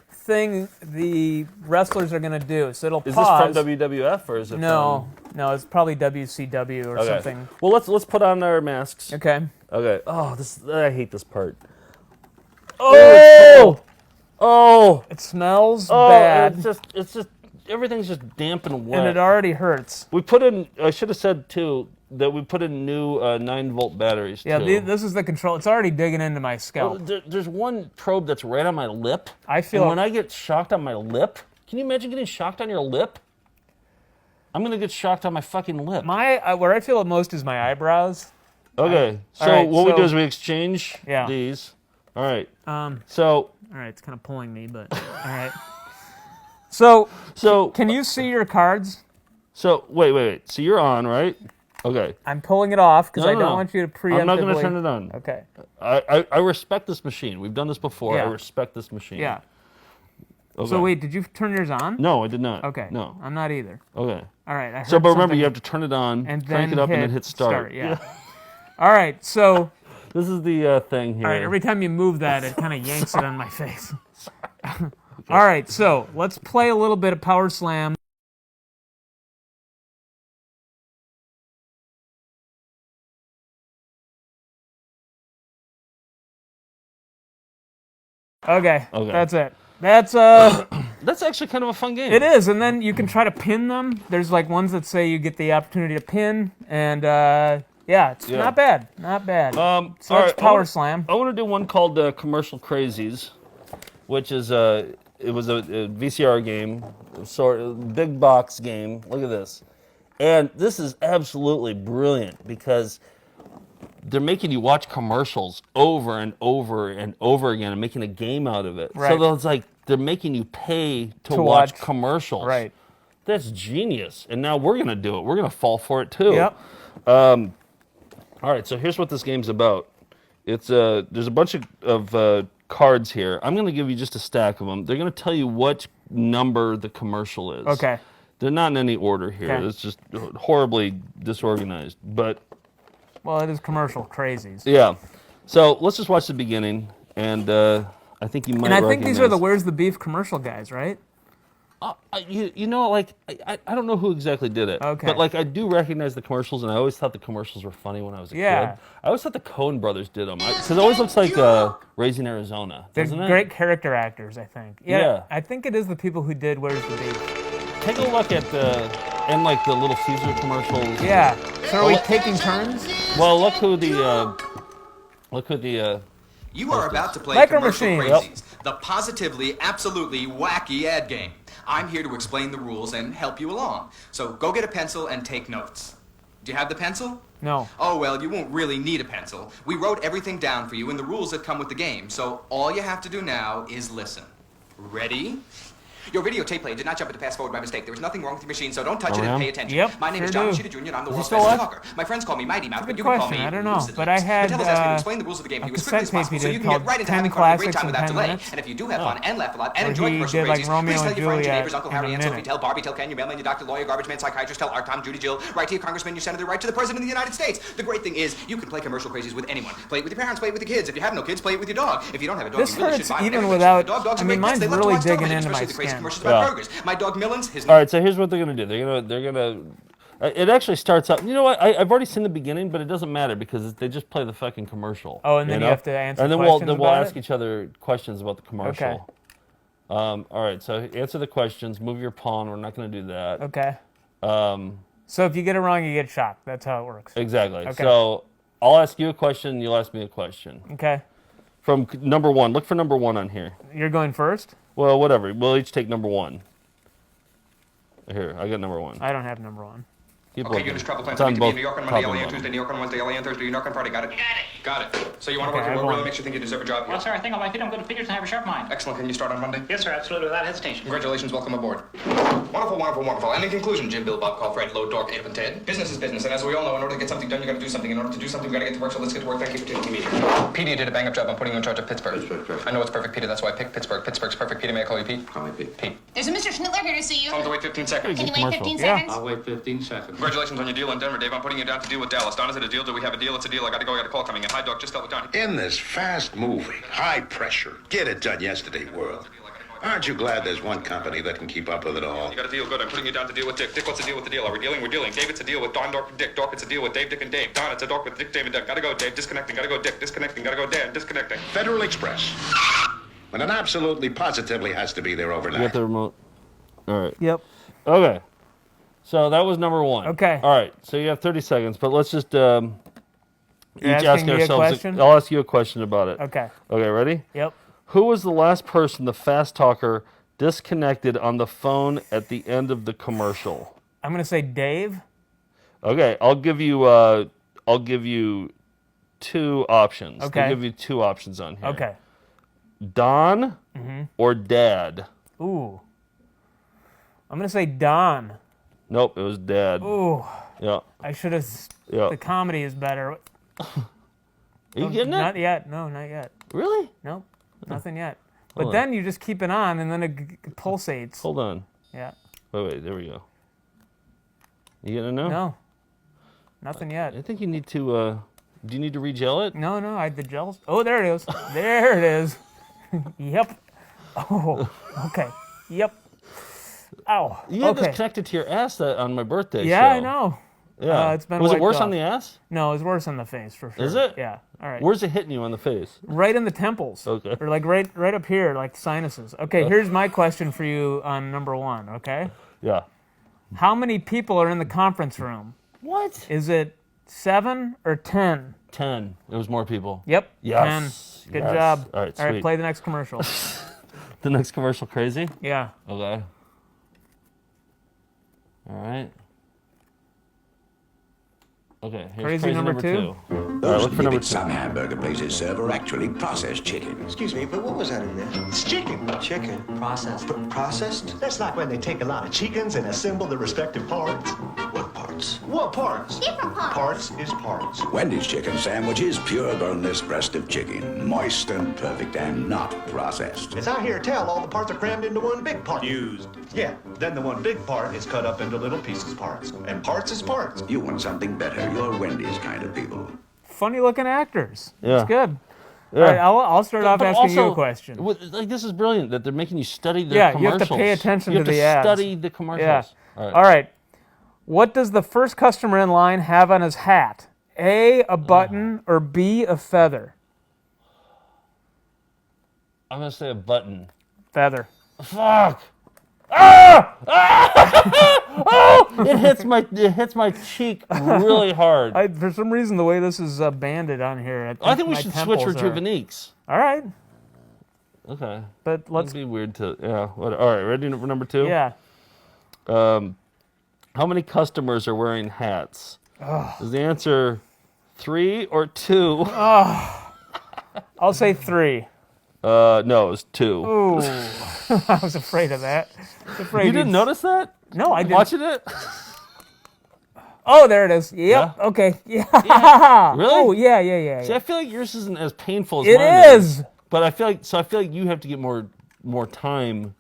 Speaker 3: thing the wrestlers are going to do. So it'll pause.
Speaker 2: Is this from WWF or is it
Speaker 3: No, it's probably WCW or something.
Speaker 2: Well, let's put on our masks.
Speaker 3: Okay.
Speaker 2: Okay. Oh, I hate this part.
Speaker 3: Oh!
Speaker 2: Oh!
Speaker 3: It smells bad.
Speaker 2: It's just everything's just damp and wet.
Speaker 3: And it already hurts.
Speaker 2: We put in. I should have said too that we put in new 9-volt batteries.
Speaker 3: Yeah,
Speaker 2: too.
Speaker 3: this is the control. It's already digging into my scalp.
Speaker 2: Well, there's one probe that's right on my lip.
Speaker 3: I feel.
Speaker 2: And when I get shocked on my lip, can you imagine getting shocked on your lip? I'm gonna get shocked on my fucking lip.
Speaker 3: Where I feel it most is my eyebrows.
Speaker 2: Okay, we do is we exchange these. All right. All
Speaker 3: right, it's kind of pulling me, but all right. So can you see your cards?
Speaker 2: So wait. So you're on, right? Okay.
Speaker 3: I'm pulling it off because I don't want you to preemptively.
Speaker 2: I'm not going to turn it on.
Speaker 3: Okay.
Speaker 2: I respect this machine. We've done this before.
Speaker 3: Yeah.
Speaker 2: I respect this machine.
Speaker 3: Yeah.
Speaker 2: Okay.
Speaker 3: So wait, did you turn yours on?
Speaker 2: No, I did not.
Speaker 3: Okay.
Speaker 2: No.
Speaker 3: I'm not either.
Speaker 2: Okay.
Speaker 3: All right. I heard
Speaker 2: but remember,
Speaker 3: something.
Speaker 2: you have to turn it on,
Speaker 3: and
Speaker 2: crank
Speaker 3: then
Speaker 2: it up, and then hit start.
Speaker 3: Yeah. All right. So.
Speaker 2: This is the thing here.
Speaker 3: All right. Every time you move that, it kind of yanks it on my face. Okay. All right. So let's play a little bit of Powerslam. Okay, that's it.
Speaker 2: That's actually kind of a fun game.
Speaker 3: It is, and then you can try to pin them. There's like ones that say you get the opportunity to pin, and it's not bad, not bad. So that's Powerslam.
Speaker 2: I want to do one called Commercial Crazies, which is it was a VCR game, sort of big box game. Look at this, and this is absolutely brilliant because they're making you watch commercials over and over and over again and making a game out of it.
Speaker 3: Right.
Speaker 2: So it's like they're making you pay to watch commercials.
Speaker 3: Right.
Speaker 2: That's genius. And now we're going to do it. We're going to fall for it too.
Speaker 3: Yep.
Speaker 2: All right, so here's what this game's about. It's there's a bunch of cards here. I'm going to give you just a stack of them. They're going to tell you what number the commercial is.
Speaker 3: Okay.
Speaker 2: They're not in any order here.
Speaker 3: Okay.
Speaker 2: It's just horribly disorganized. But
Speaker 3: Well, it is commercial crazies.
Speaker 2: yeah. So let's just watch the beginning, and I think you might.
Speaker 3: And I think these are the
Speaker 2: recognize-
Speaker 3: Where's the Beef commercial guys, right?
Speaker 2: You know, like I don't know who exactly did it,
Speaker 3: Okay.
Speaker 2: but like I do recognize the commercials, and I always thought the commercials were funny when I was a
Speaker 3: Yeah.
Speaker 2: kid. I always thought the Coen brothers did them because it always looks like Raising Arizona,
Speaker 3: They're
Speaker 2: doesn't it?
Speaker 3: great character actors, I think.
Speaker 2: Yeah.
Speaker 3: I think it is the people who did Where's the Beef.
Speaker 2: Take a look at and like the Little Caesar commercials.
Speaker 3: Yeah. So are we taking turns?
Speaker 2: Well, look who the
Speaker 14: You are about to play
Speaker 3: Micro
Speaker 14: Commercial
Speaker 3: Machine.
Speaker 14: Crazies, the positively, absolutely wacky ad game. I'm here to explain the rules and help you along. So go get a pencil and take notes. Do you have the pencil?
Speaker 3: No.
Speaker 14: Oh, well, you won't really need a pencil. We wrote everything down for you in the rules that come with the game, so all you have to do now is listen. Ready? Your videotape player did not jump into fast forward by mistake. There was nothing wrong with your machine, so don't touch it and pay attention.
Speaker 3: Yep,
Speaker 14: My name is
Speaker 3: sure
Speaker 14: John
Speaker 3: do.
Speaker 14: Machida Jr., and I'm the
Speaker 3: Is he
Speaker 14: world's
Speaker 3: still
Speaker 14: fastest
Speaker 3: alive?
Speaker 14: talker. My friends call me Mighty Mouse, but
Speaker 3: Good
Speaker 14: you can call
Speaker 3: question.
Speaker 14: me
Speaker 3: I don't know.
Speaker 14: Lucid
Speaker 3: But I
Speaker 14: Lips.
Speaker 3: had
Speaker 14: Mattel has asked me to explain the rules of the game to you as
Speaker 3: a
Speaker 14: quickly as
Speaker 3: cassette
Speaker 14: possible
Speaker 3: tape
Speaker 14: so
Speaker 3: he
Speaker 14: you
Speaker 3: did
Speaker 14: can get
Speaker 3: called
Speaker 14: right into
Speaker 3: 10
Speaker 14: having fun and a great
Speaker 3: Classics
Speaker 14: time
Speaker 3: in
Speaker 14: without
Speaker 3: 10
Speaker 14: delay.
Speaker 3: minutes.
Speaker 14: And if you do have fun and laugh a lot and
Speaker 3: Where
Speaker 14: enjoy
Speaker 3: he
Speaker 14: Commercial
Speaker 3: did, like,
Speaker 14: Crazies,
Speaker 3: Romeo
Speaker 14: please tell
Speaker 3: and
Speaker 14: your friends, your
Speaker 3: Juliet
Speaker 14: neighbors, Uncle
Speaker 3: in a
Speaker 14: Harry, Aunt Sophie,
Speaker 3: minute.
Speaker 14: tell Barbie, tell Ken, your mailman, your doctor, lawyer, garbage man, psychiatrist, tell Art, Tom, Judy, Jill, right to your congressman, your senator, right to the president of the United States. The great thing is you can play Commercial Crazies with anyone. Play it with your parents, play it with your kids. If you have no kids, play it with your dog. If you don't have a dog,
Speaker 3: This
Speaker 14: you really
Speaker 3: hurts
Speaker 14: should buy one.
Speaker 3: even
Speaker 14: Everybody
Speaker 3: without-
Speaker 14: should. Dogs
Speaker 3: I
Speaker 14: are
Speaker 3: mean,
Speaker 14: great pets.
Speaker 3: mine's
Speaker 14: They love to
Speaker 3: really
Speaker 14: watch
Speaker 3: digging
Speaker 14: television,
Speaker 3: into my
Speaker 14: especially the crazy
Speaker 3: skin.
Speaker 14: commercials about
Speaker 2: Yeah.
Speaker 14: burgers. My dog Millens, his
Speaker 2: All right, so here's what they're gonna do. They're gonna. It actually starts out. You know what? I've already seen the beginning, but it doesn't matter because they just play the fucking commercial.
Speaker 3: Oh, and then you
Speaker 2: know?
Speaker 3: have to answer
Speaker 2: And then
Speaker 3: questions
Speaker 2: we'll
Speaker 3: about
Speaker 2: ask
Speaker 3: it?
Speaker 2: each other questions about the commercial. All right, so answer the questions. Move your pawn. We're not gonna do that.
Speaker 3: Okay. So if you get it wrong, you get shot. That's how it works.
Speaker 2: Exactly.
Speaker 3: Okay.
Speaker 2: So I'll ask you a question. You'll ask me a question.
Speaker 3: Okay.
Speaker 2: From number one. Look for number one on here.
Speaker 3: You're going first?
Speaker 2: Well, whatever. We'll each take number one. Here, I got number one.
Speaker 3: I don't have number one.
Speaker 2: Keep
Speaker 14: Okay,
Speaker 2: looking.
Speaker 14: units travel plans
Speaker 2: It's
Speaker 14: to
Speaker 2: on
Speaker 14: be
Speaker 2: both
Speaker 14: in New York on
Speaker 2: top
Speaker 14: Monday,
Speaker 2: and
Speaker 14: LA on
Speaker 2: bottom.
Speaker 14: Tuesday, New York on Wednesday, LA on Thursday, New York on Friday. Got it? Got it. So you want to
Speaker 3: Okay,
Speaker 14: work
Speaker 3: I
Speaker 14: what
Speaker 3: won.
Speaker 14: really makes you think you deserve a job here?
Speaker 15: Well, sir, I think on my feet I'm good at figures and I have a sharp mind.
Speaker 14: Excellent. Can you start on Monday?
Speaker 15: Yes, sir, absolutely, without hesitation.
Speaker 14: Congratulations. Welcome aboard. Wonderful, wonderful, wonderful. And in conclusion, Jim, Bill, Bob, Call, Fred, Load, Dork, Abe, and Ted. Business is business, and as we all know, in order to get something done, you got to do something. In order to do something, we got to get to work. So let's get to work. Thank you for taking me here. Peter, you did a bang-up job. I'm putting you in charge of Pittsburgh. I know it's perfect, Peter. That's why I picked Pittsburgh. Pittsburgh's perfect. Peter, may I call you Pete? Call me Pete. Pete.
Speaker 6: There's a Mr. Schnittler here to see you.
Speaker 14: Tell him to wait 15 seconds.
Speaker 6: Can you wait 15
Speaker 2: Yeah.
Speaker 6: seconds?
Speaker 15: I'll wait 15 seconds.
Speaker 14: Congratulations on your deal in Denver, Dave. I'm putting you down to deal with Dallas. Don, is it a deal? Do we have a deal? It's a deal. I got to go. I got a call coming in. Hi, Doc. Just tell it Don.
Speaker 16: In this fast-moving, high-pressure, get-it-done-yesterday world, aren't you glad there's one company that can keep up with it all?
Speaker 14: You got a deal. Good. I'm putting you down to deal with Dick. Dick, what's the deal with the deal? Are we dealing? We're dealing. Dave, it's a deal with Don, Dork, Dick. Dork, it's a deal with Dave, Dick, and Dave. Don, it's a Dork with Dick, Dave, and Dick. Gotta go, Dave. Disconnecting. Gotta go, Dick. Disconnecting. Gotta go, Dan. Disconnecting.
Speaker 16: Federal Express. When it absolutely, positively has to be there
Speaker 2: You
Speaker 16: overnight.
Speaker 2: got the remote. All right.
Speaker 3: Yep.
Speaker 2: Okay. So that was number one.
Speaker 3: Okay.
Speaker 2: All right. So you have 30 seconds, but let's just each ask
Speaker 3: asking me a
Speaker 2: ourselves.
Speaker 3: question?
Speaker 2: I'll ask you a question about it.
Speaker 3: Okay.
Speaker 2: Okay. Ready?
Speaker 3: Yep.
Speaker 2: Who was the last person the fast talker disconnected on the phone at the end of the commercial?
Speaker 3: I'm going to say Dave.
Speaker 2: Okay. I'll give you two options.
Speaker 3: Okay.
Speaker 2: I'll give you two options on here.
Speaker 3: Okay.
Speaker 2: Don
Speaker 3: Mhm.
Speaker 2: or Dad?
Speaker 3: Ooh. I'm going to say Don.
Speaker 2: Nope. It was Dad.
Speaker 3: Ooh.
Speaker 2: Yeah.
Speaker 3: I should have.
Speaker 2: Yeah.
Speaker 3: The comedy is better.
Speaker 2: Are you getting it?
Speaker 3: Not yet. No, not yet.
Speaker 2: Really?
Speaker 3: No, nothing yet. But
Speaker 2: Hold on.
Speaker 3: then you just keep it on, and then it pulsates.
Speaker 2: Hold on.
Speaker 3: Yeah.
Speaker 2: Wait, there we go. You getting it now?
Speaker 3: No. Nothing yet.
Speaker 2: I think you need to, do you need to re-gel it?
Speaker 3: No, I had the gels. Oh, there it is. There it is. Yep. Oh, okay. Yep. Ow.
Speaker 2: You had
Speaker 3: okay.
Speaker 2: this connected to your ass on my birthday
Speaker 3: Yeah,
Speaker 2: show.
Speaker 3: I know.
Speaker 2: Yeah.
Speaker 3: It's been
Speaker 2: Was it
Speaker 3: wiped
Speaker 2: worse
Speaker 3: off.
Speaker 2: on the ass?
Speaker 3: No, it was worse on the face, for sure.
Speaker 2: Is it?
Speaker 3: Yeah. All right.
Speaker 2: Where's it hitting you on the face?
Speaker 3: Right in the temples.
Speaker 2: Okay.
Speaker 3: Or like right up here, like sinuses. Okay, here's my question for you on number one, okay?
Speaker 2: Yeah.
Speaker 3: How many people are in the conference room?
Speaker 2: What?
Speaker 3: Is it 7 or 10?
Speaker 2: 10. It was more people.
Speaker 3: Yep.
Speaker 2: Yes.
Speaker 3: 10. Good
Speaker 2: Yes.
Speaker 3: job.
Speaker 2: All right,
Speaker 3: All right,
Speaker 2: sweet.
Speaker 3: play the next commercial.
Speaker 2: The next commercial, crazy?
Speaker 3: Yeah.
Speaker 2: Okay. All right. Okay, here's
Speaker 3: Crazy
Speaker 2: crazy
Speaker 3: number two.
Speaker 2: All right,
Speaker 17: Those
Speaker 2: look for number
Speaker 17: nibbits
Speaker 2: two.
Speaker 17: some hamburger places serve are actually processed chicken.
Speaker 5: Excuse me, but what was that in there? It's chicken. Chicken.
Speaker 15: Processed.
Speaker 5: Processed?
Speaker 18: That's like when they take a lot of chickens and assemble the respective parts.
Speaker 17: What part?
Speaker 5: parts. What parts?
Speaker 6: Different parts.
Speaker 5: Parts is parts.
Speaker 17: Wendy's chicken sandwiches, pure boneless breast of chicken, moist and perfect and not processed.
Speaker 5: As I hear tell, all the parts are crammed into one big part.
Speaker 12: Fused.
Speaker 5: Yeah, then the one big part is cut up into little pieces parts. And parts is parts.
Speaker 17: You want something better. You're Wendy's kind of people.
Speaker 3: Funny looking actors.
Speaker 2: Yeah.
Speaker 3: It's good.
Speaker 2: Yeah.
Speaker 3: All right, I'll start off
Speaker 2: But
Speaker 3: asking you
Speaker 2: also,
Speaker 3: a question.
Speaker 2: Like, this is brilliant that they're making you study their commercials.
Speaker 3: You have to pay attention to the ads.
Speaker 2: You have to study the commercials.
Speaker 3: Yeah. All right. What does the first customer in line have on his hat? A button, or B, a feather?
Speaker 2: I'm going to say a button.
Speaker 3: Feather.
Speaker 2: Fuck! Ah! Oh! It hits my cheek really hard.
Speaker 3: For some reason, the way this is banded on here,
Speaker 2: I think we should switch Rejuveniques.
Speaker 3: All right.
Speaker 2: Okay.
Speaker 3: But let's
Speaker 2: be weird to All right, ready for number 2?
Speaker 3: Yeah.
Speaker 2: How many customers are wearing hats? Is the answer 3 or 2?
Speaker 3: I'll say 3.
Speaker 2: No, it was 2.
Speaker 3: Ooh. I was afraid of that.
Speaker 2: You didn't notice that?
Speaker 3: No, I didn't.
Speaker 2: Watching it?
Speaker 3: Oh, there it is. Yep.
Speaker 2: Yeah?
Speaker 3: Okay. Yeah.
Speaker 2: Really?
Speaker 3: Oh, yeah.
Speaker 2: See, I feel like yours isn't as painful as
Speaker 3: It
Speaker 2: mine
Speaker 3: is.
Speaker 2: But I feel like you have to get more time.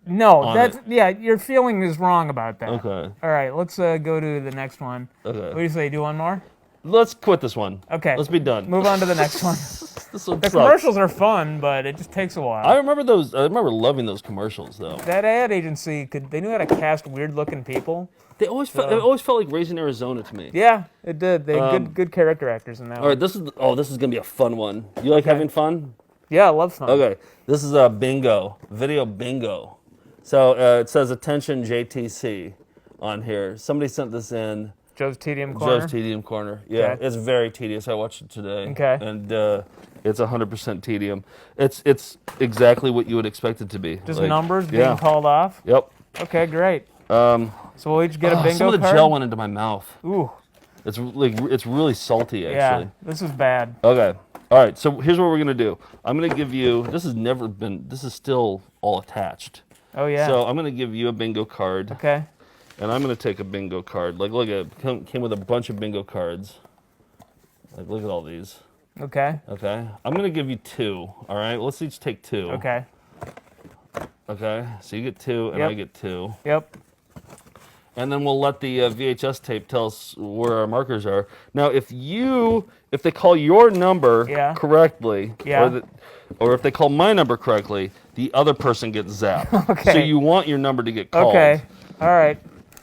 Speaker 3: No, your feeling is wrong about that.
Speaker 2: Okay.
Speaker 3: All right, let's go to the next one.
Speaker 2: Okay.
Speaker 3: What do you say? Do one more?
Speaker 2: Let's quit this one.
Speaker 3: Okay.
Speaker 2: Let's be done.
Speaker 3: Move on to the next one.
Speaker 2: This one
Speaker 3: The
Speaker 2: sucks.
Speaker 3: commercials are fun, but it just takes a while.
Speaker 2: I remember those. I remember loving those commercials, though.
Speaker 3: That ad agency they knew how to cast weird-looking people.
Speaker 2: It always felt like Raising Arizona to me.
Speaker 3: Yeah, it did. They had good character actors in that.
Speaker 2: All right, this is gonna be a fun one. You like having fun?
Speaker 3: Yeah, I love fun.
Speaker 2: Okay, this is a bingo, video bingo. So it says attention JTC on here. Somebody sent this in.
Speaker 3: Joe's Tedium Corner?
Speaker 2: Joe's Tedium Corner. Yeah,
Speaker 3: Okay.
Speaker 2: It's very tedious. I watched it today.
Speaker 3: Okay.
Speaker 2: And it's 100% tedium. It's exactly what you would expect it to be.
Speaker 3: Just numbers being called off?
Speaker 2: Yep.
Speaker 3: Okay, great. So we'll each get a bingo
Speaker 2: some of the
Speaker 3: card?
Speaker 2: gel went into my mouth.
Speaker 3: Ooh.
Speaker 2: It's really salty, actually.
Speaker 3: Yeah, this is bad.
Speaker 2: Okay. All right, so here's what we're going to do. I'm going to give you, this is still all attached.
Speaker 3: Oh, yeah.
Speaker 2: So I'm going to give you a bingo card.
Speaker 3: Okay.
Speaker 2: And I'm going to take a bingo card. Like, look at it. Came with a bunch of bingo cards. Like, look at all these.
Speaker 3: Okay.
Speaker 2: Okay. I'm going to give you 2. All right. Let's each take 2.
Speaker 3: Okay.
Speaker 2: Okay. So you get 2, and
Speaker 3: Yep.
Speaker 2: I get 2.
Speaker 3: Yep.
Speaker 2: And then we'll let the VHS tape tell us where our markers are. Now, if they call your number correctly, or if they call my number correctly, the other person gets zapped.
Speaker 3: Okay.
Speaker 2: So you want your number to get called.
Speaker 3: Okay. All right.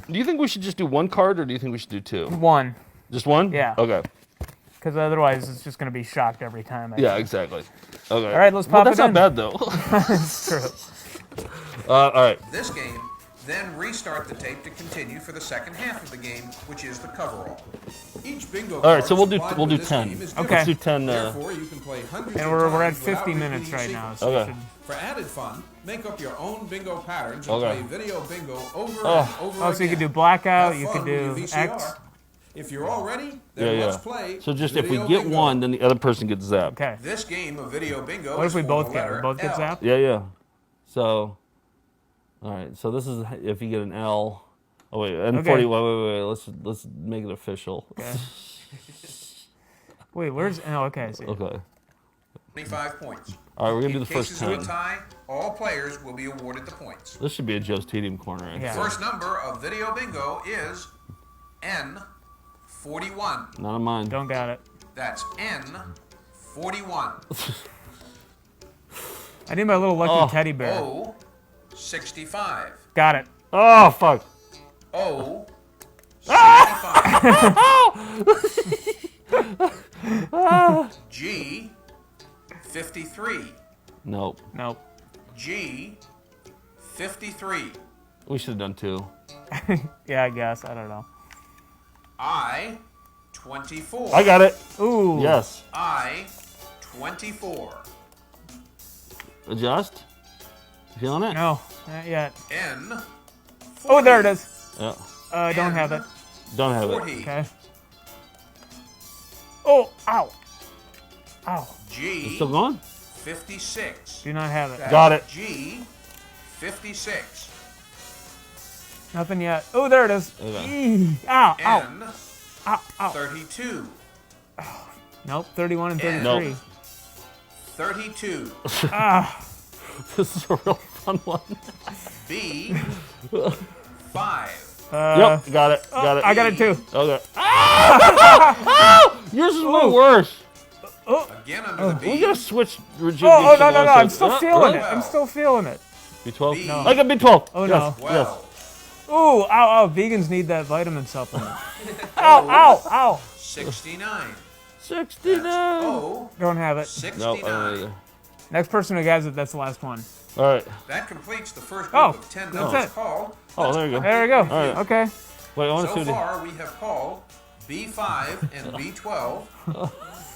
Speaker 2: Do you think we should just do 1 card, or do you think we should do 2?
Speaker 3: 1.
Speaker 2: Just 1?
Speaker 3: Yeah.
Speaker 2: Okay.
Speaker 3: Because otherwise it's just going to be shocked every time.
Speaker 2: Yeah, exactly. Okay.
Speaker 3: All right, let's pop
Speaker 2: that's
Speaker 3: it in.
Speaker 2: not bad, though.
Speaker 3: It's true.
Speaker 2: All right.
Speaker 11: This game, then restart the tape to continue for the second half of the game, which is the coverall. Each bingo
Speaker 2: All right, so we'll
Speaker 11: card
Speaker 2: do
Speaker 11: supplied
Speaker 2: 10.
Speaker 11: with this game is
Speaker 3: Okay.
Speaker 2: Let's do 10.
Speaker 11: Therefore, you can play hundreds
Speaker 3: And
Speaker 11: of
Speaker 3: we're at
Speaker 11: times
Speaker 3: 50
Speaker 11: without
Speaker 3: minutes right
Speaker 11: repeating
Speaker 3: now.
Speaker 11: sequence.
Speaker 3: So
Speaker 2: Okay.
Speaker 11: For added fun, make up your own bingo patterns and
Speaker 2: Okay.
Speaker 11: play video bingo over and over
Speaker 3: Oh,
Speaker 11: again.
Speaker 3: so you could do blackout,
Speaker 11: Have
Speaker 3: you
Speaker 11: fun
Speaker 3: could do
Speaker 11: with your VCR.
Speaker 3: X.
Speaker 11: If you're all ready, then
Speaker 2: Yeah.
Speaker 11: let's play.
Speaker 2: So just if we
Speaker 11: Video
Speaker 2: get
Speaker 11: Bingo.
Speaker 2: 1, then the other person gets zapped.
Speaker 3: Okay.
Speaker 11: This game of video bingo
Speaker 3: What
Speaker 11: is
Speaker 3: if we
Speaker 11: for
Speaker 3: both
Speaker 11: the
Speaker 3: get it?
Speaker 11: letter
Speaker 3: Both get
Speaker 11: L.
Speaker 3: zapped?
Speaker 2: Yeah. So, all right. So this is if you get an L. Oh wait, N40.
Speaker 3: Okay.
Speaker 2: Wait. Let's make it official.
Speaker 3: Okay. Wait, where's? Oh, okay. I see.
Speaker 2: Okay.
Speaker 11: 25 points.
Speaker 2: All right, we're gonna do
Speaker 11: In
Speaker 2: the first
Speaker 11: cases of a
Speaker 2: 10.
Speaker 11: tie, all players will be awarded the points.
Speaker 2: This should be a Joe's Tedium Corner. Actually.
Speaker 3: Yeah.
Speaker 11: First number of video bingo is N41.
Speaker 2: Not on mine.
Speaker 3: Don't got it.
Speaker 11: That's N41.
Speaker 3: I need my little lucky teddy bear.
Speaker 11: O65.
Speaker 3: Got it.
Speaker 2: Oh fuck.
Speaker 11: G53.
Speaker 2: Nope.
Speaker 11: G53.
Speaker 2: We should have done 2.
Speaker 3: Yeah, I guess. I don't know.
Speaker 11: I24.
Speaker 2: I got it.
Speaker 3: Ooh.
Speaker 2: Yes.
Speaker 11: I24.
Speaker 2: Adjust. You feeling it?
Speaker 3: No, not yet.
Speaker 11: N.
Speaker 3: Oh, there it is.
Speaker 2: Yeah.
Speaker 3: Don't have it.
Speaker 2: Don't have it.
Speaker 11: 40.
Speaker 3: Okay. Oh, ow. Ow.
Speaker 11: G.
Speaker 2: Still going?
Speaker 11: 56.
Speaker 3: Do not have it.
Speaker 11: That's
Speaker 2: Got it.
Speaker 11: G56.
Speaker 3: Nothing yet. Oh, there it is.
Speaker 2: Okay.
Speaker 3: Ow, ow.
Speaker 11: N.
Speaker 3: Ow, ow.
Speaker 11: 32.
Speaker 3: Nope, 31 and 33.
Speaker 2: Nope.
Speaker 11: 32.
Speaker 2: This is a real fun one.
Speaker 11: B. 5.
Speaker 2: Yep, got it. Got it.
Speaker 3: I got it too.
Speaker 2: Okay. Yours is way worse.
Speaker 11: Again under the B.
Speaker 2: We gotta switch Rejuvenique.
Speaker 3: Oh, no, I'm still feeling it. I'm still feeling it.
Speaker 2: B12?
Speaker 3: No.
Speaker 2: I got B12.
Speaker 3: Oh,
Speaker 2: yes.
Speaker 3: no.
Speaker 2: Yes.
Speaker 3: Ooh, ow, vegans need that vitamin supplement. Ow, ow, ow.
Speaker 11: 69.
Speaker 2: 69.
Speaker 11: O.
Speaker 3: Don't have it.
Speaker 11: 69.
Speaker 2: No, I don't either.
Speaker 3: Next person who has it, that's the last one.
Speaker 2: All right.
Speaker 11: That completes the first group of 10
Speaker 3: that's
Speaker 11: numbers
Speaker 3: it.
Speaker 11: called.
Speaker 2: Oh, there you go.
Speaker 3: There we go.
Speaker 2: All right.
Speaker 3: Okay.
Speaker 2: Wait, I want to see
Speaker 11: So
Speaker 2: what
Speaker 11: far, we have called B5 and B12,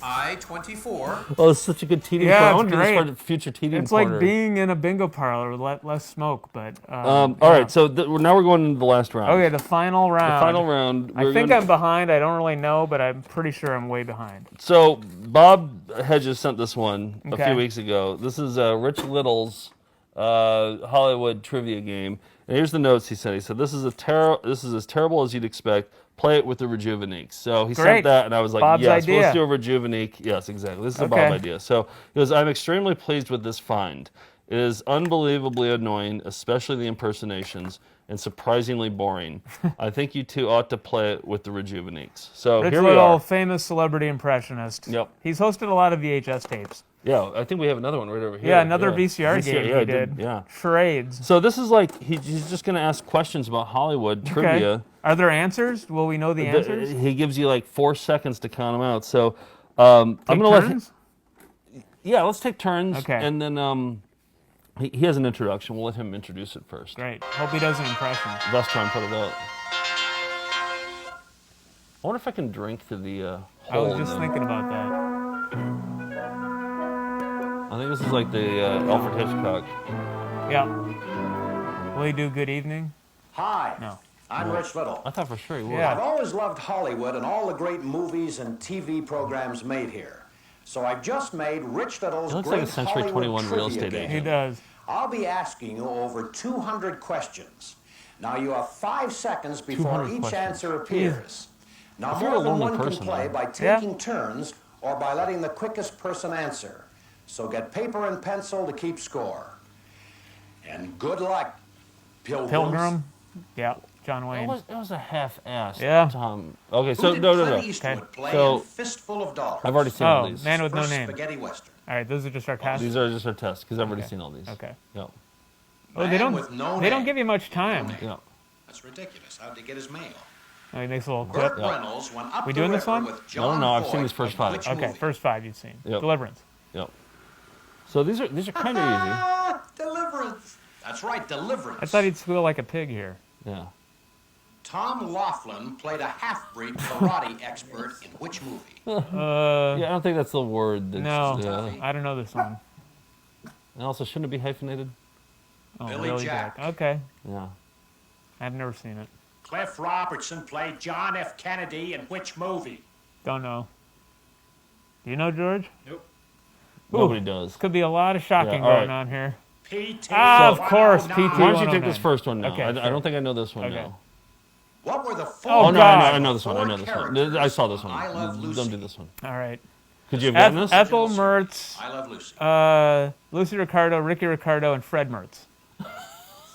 Speaker 11: I-24.
Speaker 2: Oh, it's such a good Tedium
Speaker 3: Yeah,
Speaker 2: corner. I
Speaker 3: it's
Speaker 2: want to do this
Speaker 3: great.
Speaker 2: for the future Tedium
Speaker 3: It's
Speaker 2: corner.
Speaker 3: like being in a bingo parlor with less smoke, but...
Speaker 2: All right, so now we're going into the last round.
Speaker 3: Okay, the final round.
Speaker 2: The final round.
Speaker 3: I think I'm behind. I don't really know, but I'm pretty sure I'm way behind.
Speaker 2: So Bob Hedges sent this one a
Speaker 3: Okay.
Speaker 2: few weeks ago. This is Rich Little's Hollywood trivia game. And here's the notes he sent. He said, "This is as terrible as you'd expect. Play it with the Rejuvenique." So he
Speaker 3: Great.
Speaker 2: sent that, and I was like,
Speaker 3: Bob's
Speaker 2: "Yes,
Speaker 3: idea.
Speaker 2: let's do a Rejuvenique." Yes, exactly. This is a
Speaker 3: Okay.
Speaker 2: Bob idea. So he goes, "I'm extremely pleased with this find. It is unbelievably annoying, especially the impersonations, and surprisingly boring. I think you two ought to play it with the Rejuveniques." So
Speaker 3: Rich
Speaker 2: here we
Speaker 3: Little,
Speaker 2: are.
Speaker 3: famous celebrity impressionist.
Speaker 2: Yep.
Speaker 3: He's hosted a lot of VHS tapes.
Speaker 2: Yeah, I think we have another one right over here.
Speaker 3: Yeah, another VCR game
Speaker 2: yeah,
Speaker 3: he did.
Speaker 2: Yeah.
Speaker 3: Charades.
Speaker 2: So this is like, he's just going to ask questions about Hollywood trivia.
Speaker 3: Okay. Are there answers? Will we know the answers?
Speaker 2: He gives you like 4 seconds to count them out. So I'm going to let him. Yeah, let's take turns.
Speaker 3: Okay.
Speaker 2: And then he has an introduction. We'll let him introduce it first.
Speaker 3: Great. Hope he does an impression.
Speaker 2: Let's try and put it out. I wonder if I can drink through the
Speaker 3: I was
Speaker 2: hole
Speaker 3: just
Speaker 2: in
Speaker 3: thinking about that.
Speaker 2: I think this is like the Alfred Hitchcock.
Speaker 3: Yeah. Will he do good evening?
Speaker 18: Hi.
Speaker 3: No.
Speaker 18: I'm Rich Little.
Speaker 2: I thought for sure he would.
Speaker 18: I've always loved Hollywood and all the great movies and TV programs made here. So I've just made Rich Little's
Speaker 2: He looks
Speaker 18: great
Speaker 2: like a Century
Speaker 18: Hollywood
Speaker 2: 21 real
Speaker 18: trivia
Speaker 2: estate
Speaker 18: game.
Speaker 2: agent.
Speaker 3: He does.
Speaker 18: I'll be asking you over 200 questions. Now you have 5 seconds before
Speaker 2: 200
Speaker 18: each
Speaker 2: questions.
Speaker 18: answer appears. Now
Speaker 2: If you're
Speaker 18: more
Speaker 2: a
Speaker 18: than
Speaker 2: lonely
Speaker 18: one
Speaker 2: person,
Speaker 18: can play
Speaker 2: though.
Speaker 18: by taking turns or by letting the quickest person answer. So get paper and pencil to keep score. And good luck, Pilgrims.
Speaker 3: Pilgrim? Yeah, John Wayne.
Speaker 2: It was a half-assed
Speaker 3: Yeah.
Speaker 2: Tom. Okay,
Speaker 18: Who
Speaker 2: so
Speaker 18: did
Speaker 2: no.
Speaker 18: Clint Eastwood play
Speaker 2: So
Speaker 18: in Fistful of Dollars?
Speaker 2: I've already seen all
Speaker 3: Oh,
Speaker 2: these.
Speaker 3: Man with No
Speaker 18: First
Speaker 3: Name.
Speaker 18: spaghetti western.
Speaker 3: All right, those are just our tests.
Speaker 2: These are just our tests because I've already seen all these.
Speaker 3: Okay.
Speaker 2: Yep.
Speaker 3: Oh, they
Speaker 18: Man
Speaker 3: don't.
Speaker 18: with no
Speaker 3: They don't
Speaker 18: name.
Speaker 3: give you much time.
Speaker 2: Yeah.
Speaker 18: That's ridiculous. How'd he get his mail?
Speaker 3: Oh, he makes a little clip.
Speaker 18: Burt Reynolds went up
Speaker 3: We
Speaker 18: the
Speaker 3: doing this
Speaker 18: river
Speaker 3: one?
Speaker 18: with John
Speaker 2: No, I've seen
Speaker 18: Foy
Speaker 2: these first
Speaker 18: in
Speaker 2: 5.
Speaker 18: which
Speaker 3: Okay,
Speaker 18: movie?
Speaker 3: first 5 you've seen.
Speaker 2: Yep.
Speaker 3: Deliverance.
Speaker 2: Yep. So these are kind of
Speaker 18: Ah, Deliverance. That's right, Deliverance.
Speaker 3: I thought he'd squeal like a pig here.
Speaker 2: easy. Yeah.
Speaker 18: Tom Laughlin played a half-breed karate expert in which movie?
Speaker 2: Yeah, I don't think that's the word. That's,
Speaker 3: No, I don't know this one.
Speaker 2: And also, shouldn't it be hyphenated?
Speaker 3: Oh,
Speaker 18: Billy Jack.
Speaker 3: Okay,
Speaker 2: Yeah.
Speaker 3: I've never seen it.
Speaker 19: Cliff Robertson played John F. Kennedy in which movie?
Speaker 3: Don't know. Do you know, George?
Speaker 19: Nope.
Speaker 2: Nobody does.
Speaker 3: Could be a lot of shocking
Speaker 2: Yeah, all
Speaker 3: going
Speaker 2: right.
Speaker 3: on here.
Speaker 19: PT.
Speaker 3: Ah, of course, PT.
Speaker 2: Why don't you take
Speaker 3: 109.
Speaker 2: this first one now?
Speaker 3: Okay,
Speaker 2: I
Speaker 3: sure.
Speaker 2: don't think I know this one
Speaker 3: Okay.
Speaker 2: now.
Speaker 18: What were the four?
Speaker 3: Oh,
Speaker 2: no,
Speaker 3: God.
Speaker 2: I know this one. I know this one.
Speaker 18: characters
Speaker 2: I saw this one.
Speaker 18: I Love Lucy.
Speaker 2: Don't do this one.
Speaker 3: All right.
Speaker 2: Could you have gotten this?
Speaker 3: Ethel Mertz,
Speaker 18: I Love Lucy.
Speaker 3: Lucy Ricardo, Ricky Ricardo, and Fred Mertz.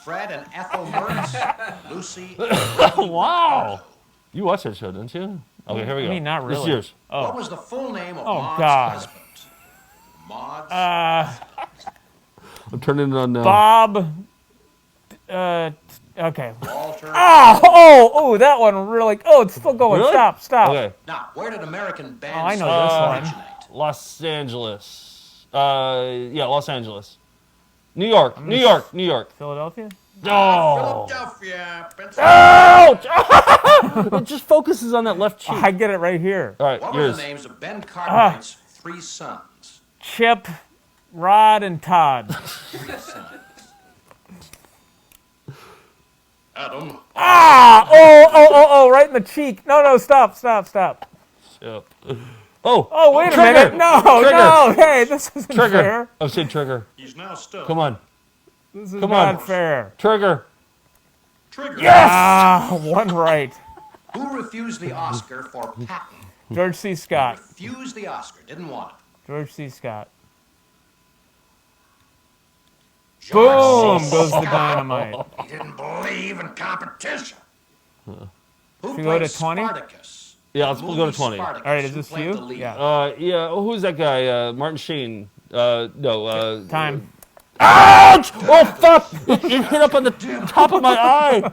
Speaker 18: Fred and Ethel Mertz, Lucy.
Speaker 2: Wow. You watched that show, didn't you? Okay, here we go.
Speaker 3: I mean, not
Speaker 2: This is
Speaker 3: really.
Speaker 2: yours.
Speaker 3: Oh.
Speaker 18: What was the full name of
Speaker 3: Oh,
Speaker 18: Maud's
Speaker 3: God.
Speaker 18: husband? Maud's
Speaker 2: I'm turning it on now.
Speaker 3: Bob. Okay.
Speaker 18: Walter.
Speaker 3: Oh, that one really. Oh, it's still going.
Speaker 2: Really?
Speaker 3: Stop.
Speaker 2: Okay.
Speaker 18: Now, where did American band
Speaker 3: Oh, I know this one.
Speaker 18: originate?
Speaker 2: Los Angeles. Yeah, Los Angeles. New York. New York. New York.
Speaker 3: Philadelphia?
Speaker 2: Oh.
Speaker 18: Philadelphia.
Speaker 2: Ouch! It just focuses on that left cheek.
Speaker 3: I get it right here.
Speaker 2: All right,
Speaker 18: What were
Speaker 2: yours.
Speaker 18: the names of Ben Cartwright's 3 sons?
Speaker 3: Chip, Rod, and Todd.
Speaker 18: 3 sons. Adam.
Speaker 3: Oh, right in the cheek. No, stop.
Speaker 2: Yep. Oh.
Speaker 3: Oh, wait a
Speaker 2: Trigger.
Speaker 3: minute. No,
Speaker 2: Trigger.
Speaker 3: no. Hey, this isn't
Speaker 2: Trigger.
Speaker 3: fair.
Speaker 2: I've said trigger.
Speaker 19: He's now stuck.
Speaker 2: Come on.
Speaker 3: This is
Speaker 2: Come
Speaker 3: not
Speaker 2: on.
Speaker 3: fair.
Speaker 2: Trigger.
Speaker 18: Trigger.
Speaker 3: Yes! One right.
Speaker 18: Who refused the Oscar for Patton?
Speaker 3: George C. Scott.
Speaker 18: Refused the Oscar. Didn't want it.
Speaker 3: George C. Scott.
Speaker 18: George
Speaker 3: Boom
Speaker 18: C.
Speaker 3: goes the
Speaker 18: Scott.
Speaker 3: dynamite.
Speaker 18: He didn't believe in competition. Who
Speaker 3: Should we
Speaker 18: played
Speaker 3: go to 20?
Speaker 18: Spartacus?
Speaker 2: Yeah, let's go to 20.
Speaker 18: Spartacus.
Speaker 3: All right, is
Speaker 18: Who
Speaker 3: this
Speaker 18: played
Speaker 3: you?
Speaker 18: the lead?
Speaker 3: Yeah.
Speaker 2: Yeah. Oh, who's that guy? Martin Sheen. No.
Speaker 3: Time.
Speaker 2: Ouch! Oh fuck! It hit up on the top of my eye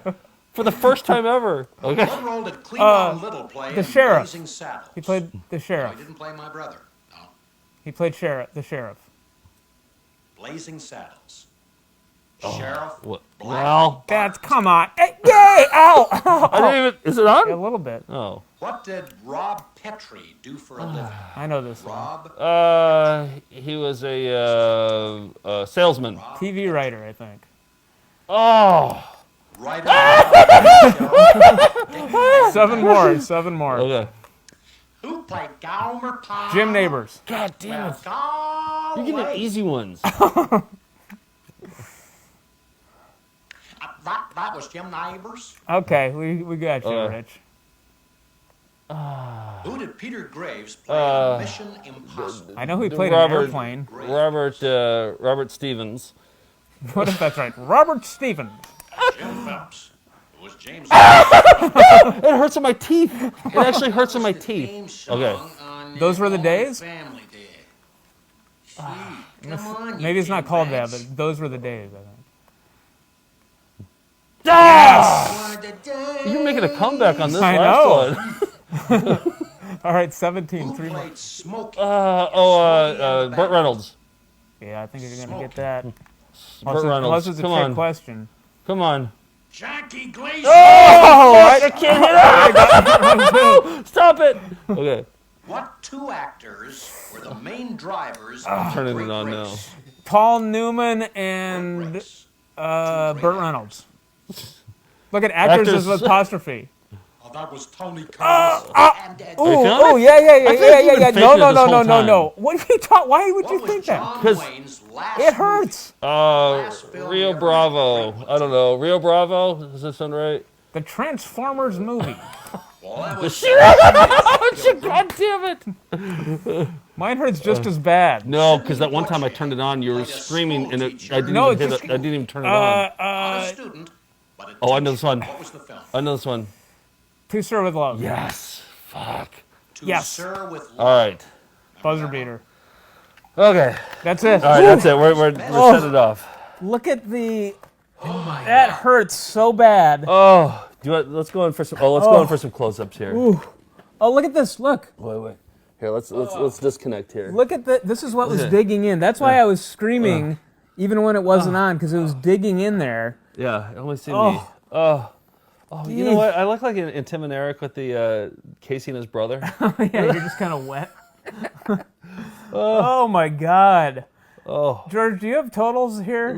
Speaker 2: for the first time ever. Okay.
Speaker 18: What role did Cleveland Little play
Speaker 3: The
Speaker 18: in
Speaker 3: sheriff.
Speaker 18: Blazing Saddles?
Speaker 3: He played the
Speaker 18: No,
Speaker 3: sheriff.
Speaker 18: he didn't play my brother. No.
Speaker 3: He played the sheriff.
Speaker 18: Blazing Saddles. Sheriff.
Speaker 2: What?
Speaker 18: Black.
Speaker 2: Well,
Speaker 3: That's come on. Hey, yay! Ow!
Speaker 2: I didn't even. Is it on?
Speaker 3: Yeah, a little bit.
Speaker 2: Oh.
Speaker 18: What did Rob Petrie do for a living?
Speaker 3: I know this one.
Speaker 18: Rob.
Speaker 2: He was a salesman.
Speaker 3: TV writer, I think.
Speaker 2: Oh.
Speaker 18: Writer.
Speaker 3: 7 more. 7 more.
Speaker 2: Okay.
Speaker 18: Who played Gomer Pyle?
Speaker 3: Jim Neighbors.
Speaker 2: God damn it!
Speaker 18: Well,
Speaker 2: You're getting easy ones.
Speaker 18: That was Jim Neighbors.
Speaker 3: Okay, we got you, Rich.
Speaker 18: Who did Peter Graves play in Mission Impossible?
Speaker 3: I know he played an airplane.
Speaker 2: Robert Stevens.
Speaker 3: What if that's right? Robert Stevens.
Speaker 18: Jim Phelps. It was James.
Speaker 2: It hurts in my teeth. It actually hurts in my teeth. Okay.
Speaker 3: Those were the days?
Speaker 18: Family Day. Come on,
Speaker 3: Maybe it's not
Speaker 18: Jim
Speaker 3: called
Speaker 18: Vance.
Speaker 3: that, but those were the days, I think.
Speaker 2: Yes! You're making a comeback on this
Speaker 3: I
Speaker 2: last
Speaker 3: know.
Speaker 2: one.
Speaker 3: All right, 17.
Speaker 18: Who
Speaker 3: 3 more.
Speaker 18: played Smokey?
Speaker 2: Burt Reynolds.
Speaker 3: Yeah, I think you're going to get that.
Speaker 2: Burt
Speaker 3: Unless
Speaker 2: Reynolds.
Speaker 3: it's a
Speaker 2: Come
Speaker 3: trick
Speaker 2: on.
Speaker 3: question.
Speaker 2: Come on.
Speaker 18: Jackie Gleason.
Speaker 2: Oh! I can't hit it! Stop it! Okay.
Speaker 18: What two actors were the main drivers
Speaker 2: I'm
Speaker 18: of
Speaker 2: turning
Speaker 18: the
Speaker 2: it
Speaker 18: Great
Speaker 2: on
Speaker 18: Race?
Speaker 3: Paul Newman and Burt Reynolds. Look at actors with apostrophe.
Speaker 18: Oh, that was Tony Curtis.
Speaker 3: Oh, yeah. No. What are you talking? Why would you think that?
Speaker 2: Because
Speaker 3: it hurts.
Speaker 2: Rio Bravo. I don't know. Rio Bravo? Does that sound right?
Speaker 3: The Transformers movie.
Speaker 2: God damn it!
Speaker 3: Mine hurts just as bad.
Speaker 2: No, because that one time I turned it on, you were screaming, and I didn't even turn it on. Oh, I know this one. I know this one.
Speaker 3: To Sir with Love.
Speaker 2: Yes. Fuck.
Speaker 3: Yes.
Speaker 18: Sir with Love.
Speaker 2: All right.
Speaker 3: Buzzer beater.
Speaker 2: Okay.
Speaker 3: That's it.
Speaker 2: All right, that's it. We're setting it off.
Speaker 3: Look at the. That hurts so bad.
Speaker 2: Oh, let's go in for some. Let's go in for some close-ups here.
Speaker 3: Ooh. Oh, look at this. Look.
Speaker 2: Wait. Here, let's disconnect here.
Speaker 3: Look at the. This is what was digging in. That's why I was screaming, even when it wasn't on, because it was digging in there.
Speaker 2: Yeah, it only seemed me. Oh, you know what? I look like in Tim and Eric with the Casey and his brother.
Speaker 3: Yeah, you're just kind of wet. Oh my God.
Speaker 2: Oh,
Speaker 3: George, do you have totals here?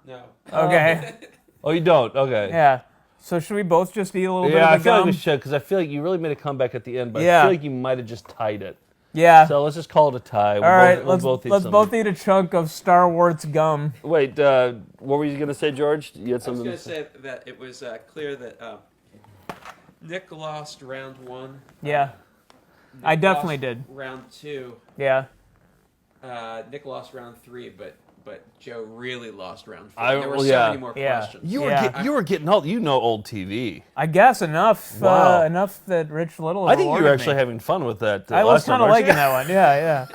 Speaker 2: no.
Speaker 3: Okay.
Speaker 2: Oh, you don't? Okay.
Speaker 3: Yeah. So should we both just eat a little bit
Speaker 2: Yeah, I
Speaker 3: of the
Speaker 2: feel like
Speaker 3: gum?
Speaker 2: we should, because I feel like you really made a comeback at the end, but
Speaker 3: Yeah.
Speaker 2: I feel like you might have just tied it.
Speaker 3: Yeah.
Speaker 2: So let's just call it a tie.
Speaker 3: All right,
Speaker 2: let's both
Speaker 3: eat a chunk of Star Wars gum.
Speaker 2: Wait, what were you going to say, George? You had
Speaker 10: I was
Speaker 2: something
Speaker 10: going to say that it was clear that Nick lost round 1.
Speaker 3: Yeah.
Speaker 10: Nick
Speaker 3: I definitely
Speaker 10: lost
Speaker 3: did.
Speaker 10: Round 2.
Speaker 3: Yeah.
Speaker 10: Nick lost round 3, but Joe really lost round 4.
Speaker 2: I-
Speaker 10: There were
Speaker 2: well,
Speaker 10: so
Speaker 2: yeah.
Speaker 10: many more
Speaker 3: Yeah.
Speaker 10: questions.
Speaker 2: You were getting old. You know old TV.
Speaker 3: I guess enough.
Speaker 2: Wow.
Speaker 3: Enough that Rich Little.
Speaker 2: I think you were
Speaker 3: rewarded
Speaker 2: actually
Speaker 3: me.
Speaker 2: having fun with that.
Speaker 3: I was
Speaker 2: last time,
Speaker 3: kind of
Speaker 2: weren't you?
Speaker 3: liking that one. Yeah.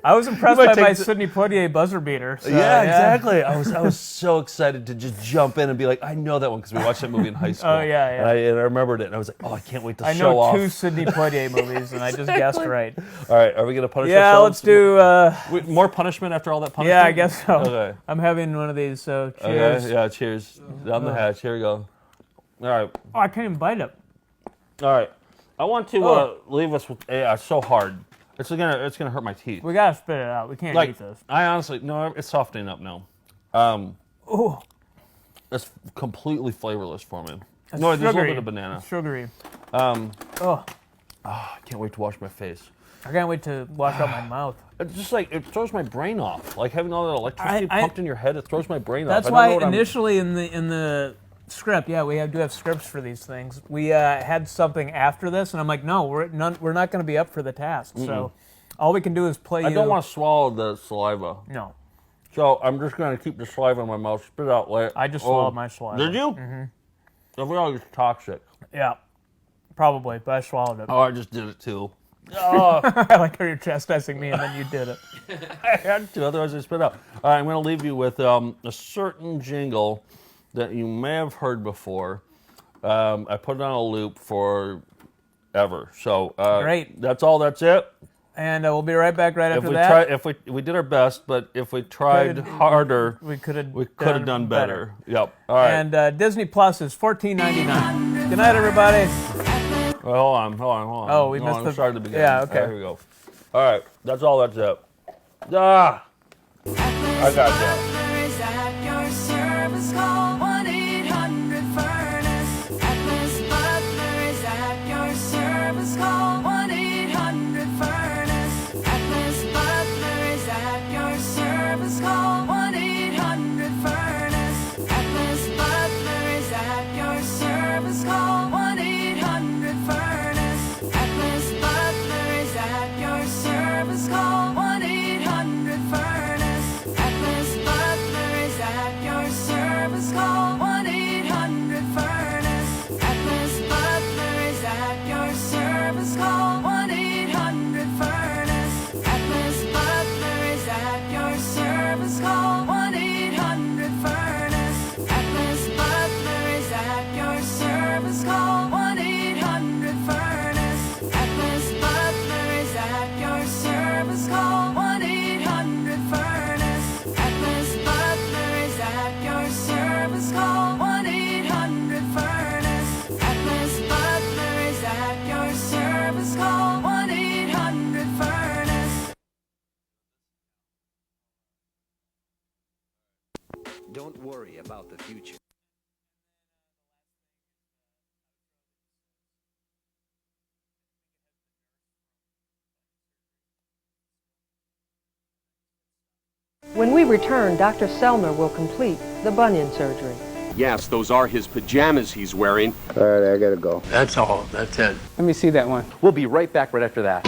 Speaker 3: I was impressed
Speaker 2: You might
Speaker 3: by my
Speaker 2: take the-
Speaker 3: Sidney Poitier buzzer beater. So,
Speaker 2: yeah, exactly. I was so excited to just jump in and be like, I know that one because we watched that movie in high school.
Speaker 3: Oh, yeah.
Speaker 2: And I remembered it, and I was like, oh, I can't wait to
Speaker 3: I
Speaker 2: show
Speaker 3: know
Speaker 2: off.
Speaker 3: 2 Sidney Poitier movies, and I just guessed right.
Speaker 2: All right, are we gonna punish
Speaker 3: Yeah,
Speaker 2: ourselves?
Speaker 3: let's do.
Speaker 2: More punishment after all that punishment.
Speaker 3: Yeah, I guess so.
Speaker 2: Okay.
Speaker 3: I'm having one of these. So cheers.
Speaker 2: Okay. Yeah, cheers. Down the hatch. Here we go. All right.
Speaker 3: Oh, I can't even bite it.
Speaker 2: All right. I want to leave us with. Yeah, it's so hard. It's gonna hurt my teeth.
Speaker 3: We gotta spit it out. We can't eat this.
Speaker 2: I honestly no. It's softening up now.
Speaker 3: Oh,
Speaker 2: it's completely flavorless for me.
Speaker 3: it's
Speaker 2: No, there's a little
Speaker 3: sugary.
Speaker 2: bit of banana.
Speaker 3: It's sugary.
Speaker 2: I can't wait to wash my face.
Speaker 3: I can't wait to wash out my mouth.
Speaker 2: It's just like it throws my brain off. Like having all that electricity
Speaker 3: I-
Speaker 2: pumped in your head, it throws my brain off.
Speaker 3: That's
Speaker 2: I don't
Speaker 3: why
Speaker 2: know what
Speaker 3: initially in the Script, yeah, we do have scripts for these things. We had something after this, and I'm like, no, we're not going to be up for the task. So all we can do is play.
Speaker 2: I don't want to swallow the saliva.
Speaker 3: No.
Speaker 2: So I'm just going to keep the saliva in my mouth, spit it out later.
Speaker 3: I just swallowed my saliva.
Speaker 2: Did you?
Speaker 3: Mm-hmm.
Speaker 2: So we all get toxic.
Speaker 3: Yeah, probably, but I swallowed it.
Speaker 2: Oh, I just did it too.
Speaker 3: Oh, I like how you're chastising me and then you did it.
Speaker 2: I had to, otherwise I spit out. All right, I'm going to leave you with a certain jingle that you may have heard before. I put it on a loop for ever. So
Speaker 3: great.
Speaker 2: That's all. That's it.
Speaker 3: And we'll be right back after that.
Speaker 2: If we did our best, but if we tried harder,
Speaker 3: we could have
Speaker 2: done better. Yep. All right.
Speaker 3: And Disney Plus is $14.99. Good night, everybody.
Speaker 2: Well, hold on.
Speaker 3: Oh, we missed the
Speaker 2: start at the beginning.
Speaker 3: Yeah, okay.
Speaker 2: Here we go. All right. That's all. That's it. I got that.
Speaker 1: Is at your service, call 1-800-FURNACE. Atlas Butler is at your service, call 1-800-FURNACE. Atlas Butler is at your service, call 1-800-FURNACE. Atlas Butler is at your service, call 1-800-FURNACE. Atlas Butler is at your service, call 1-800-FURNACE. Atlas Butler is at your service, call 1-800-FURNACE. Atlas Butler is at your service, call 1-800-FURNACE. Atlas Butler is at your service, call 1-800-FURNACE. Atlas Butler is at your service, call 1-800-FURNACE. Atlas Butler is at your service, call 1-800-FURNACE. Atlas Butler is at your service, call 1-800-FURNACE. Atlas Butler is at your service, call 1-800-FURNACE.
Speaker 20: Don't worry about the future.
Speaker 21: When we return, Dr. Selner will complete the bunion surgery.
Speaker 22: Yes, those are his pajamas he's wearing.
Speaker 23: All right, I gotta go.
Speaker 22: That's all. That's it.
Speaker 24: Let me see that one.
Speaker 22: We'll be right back right after that.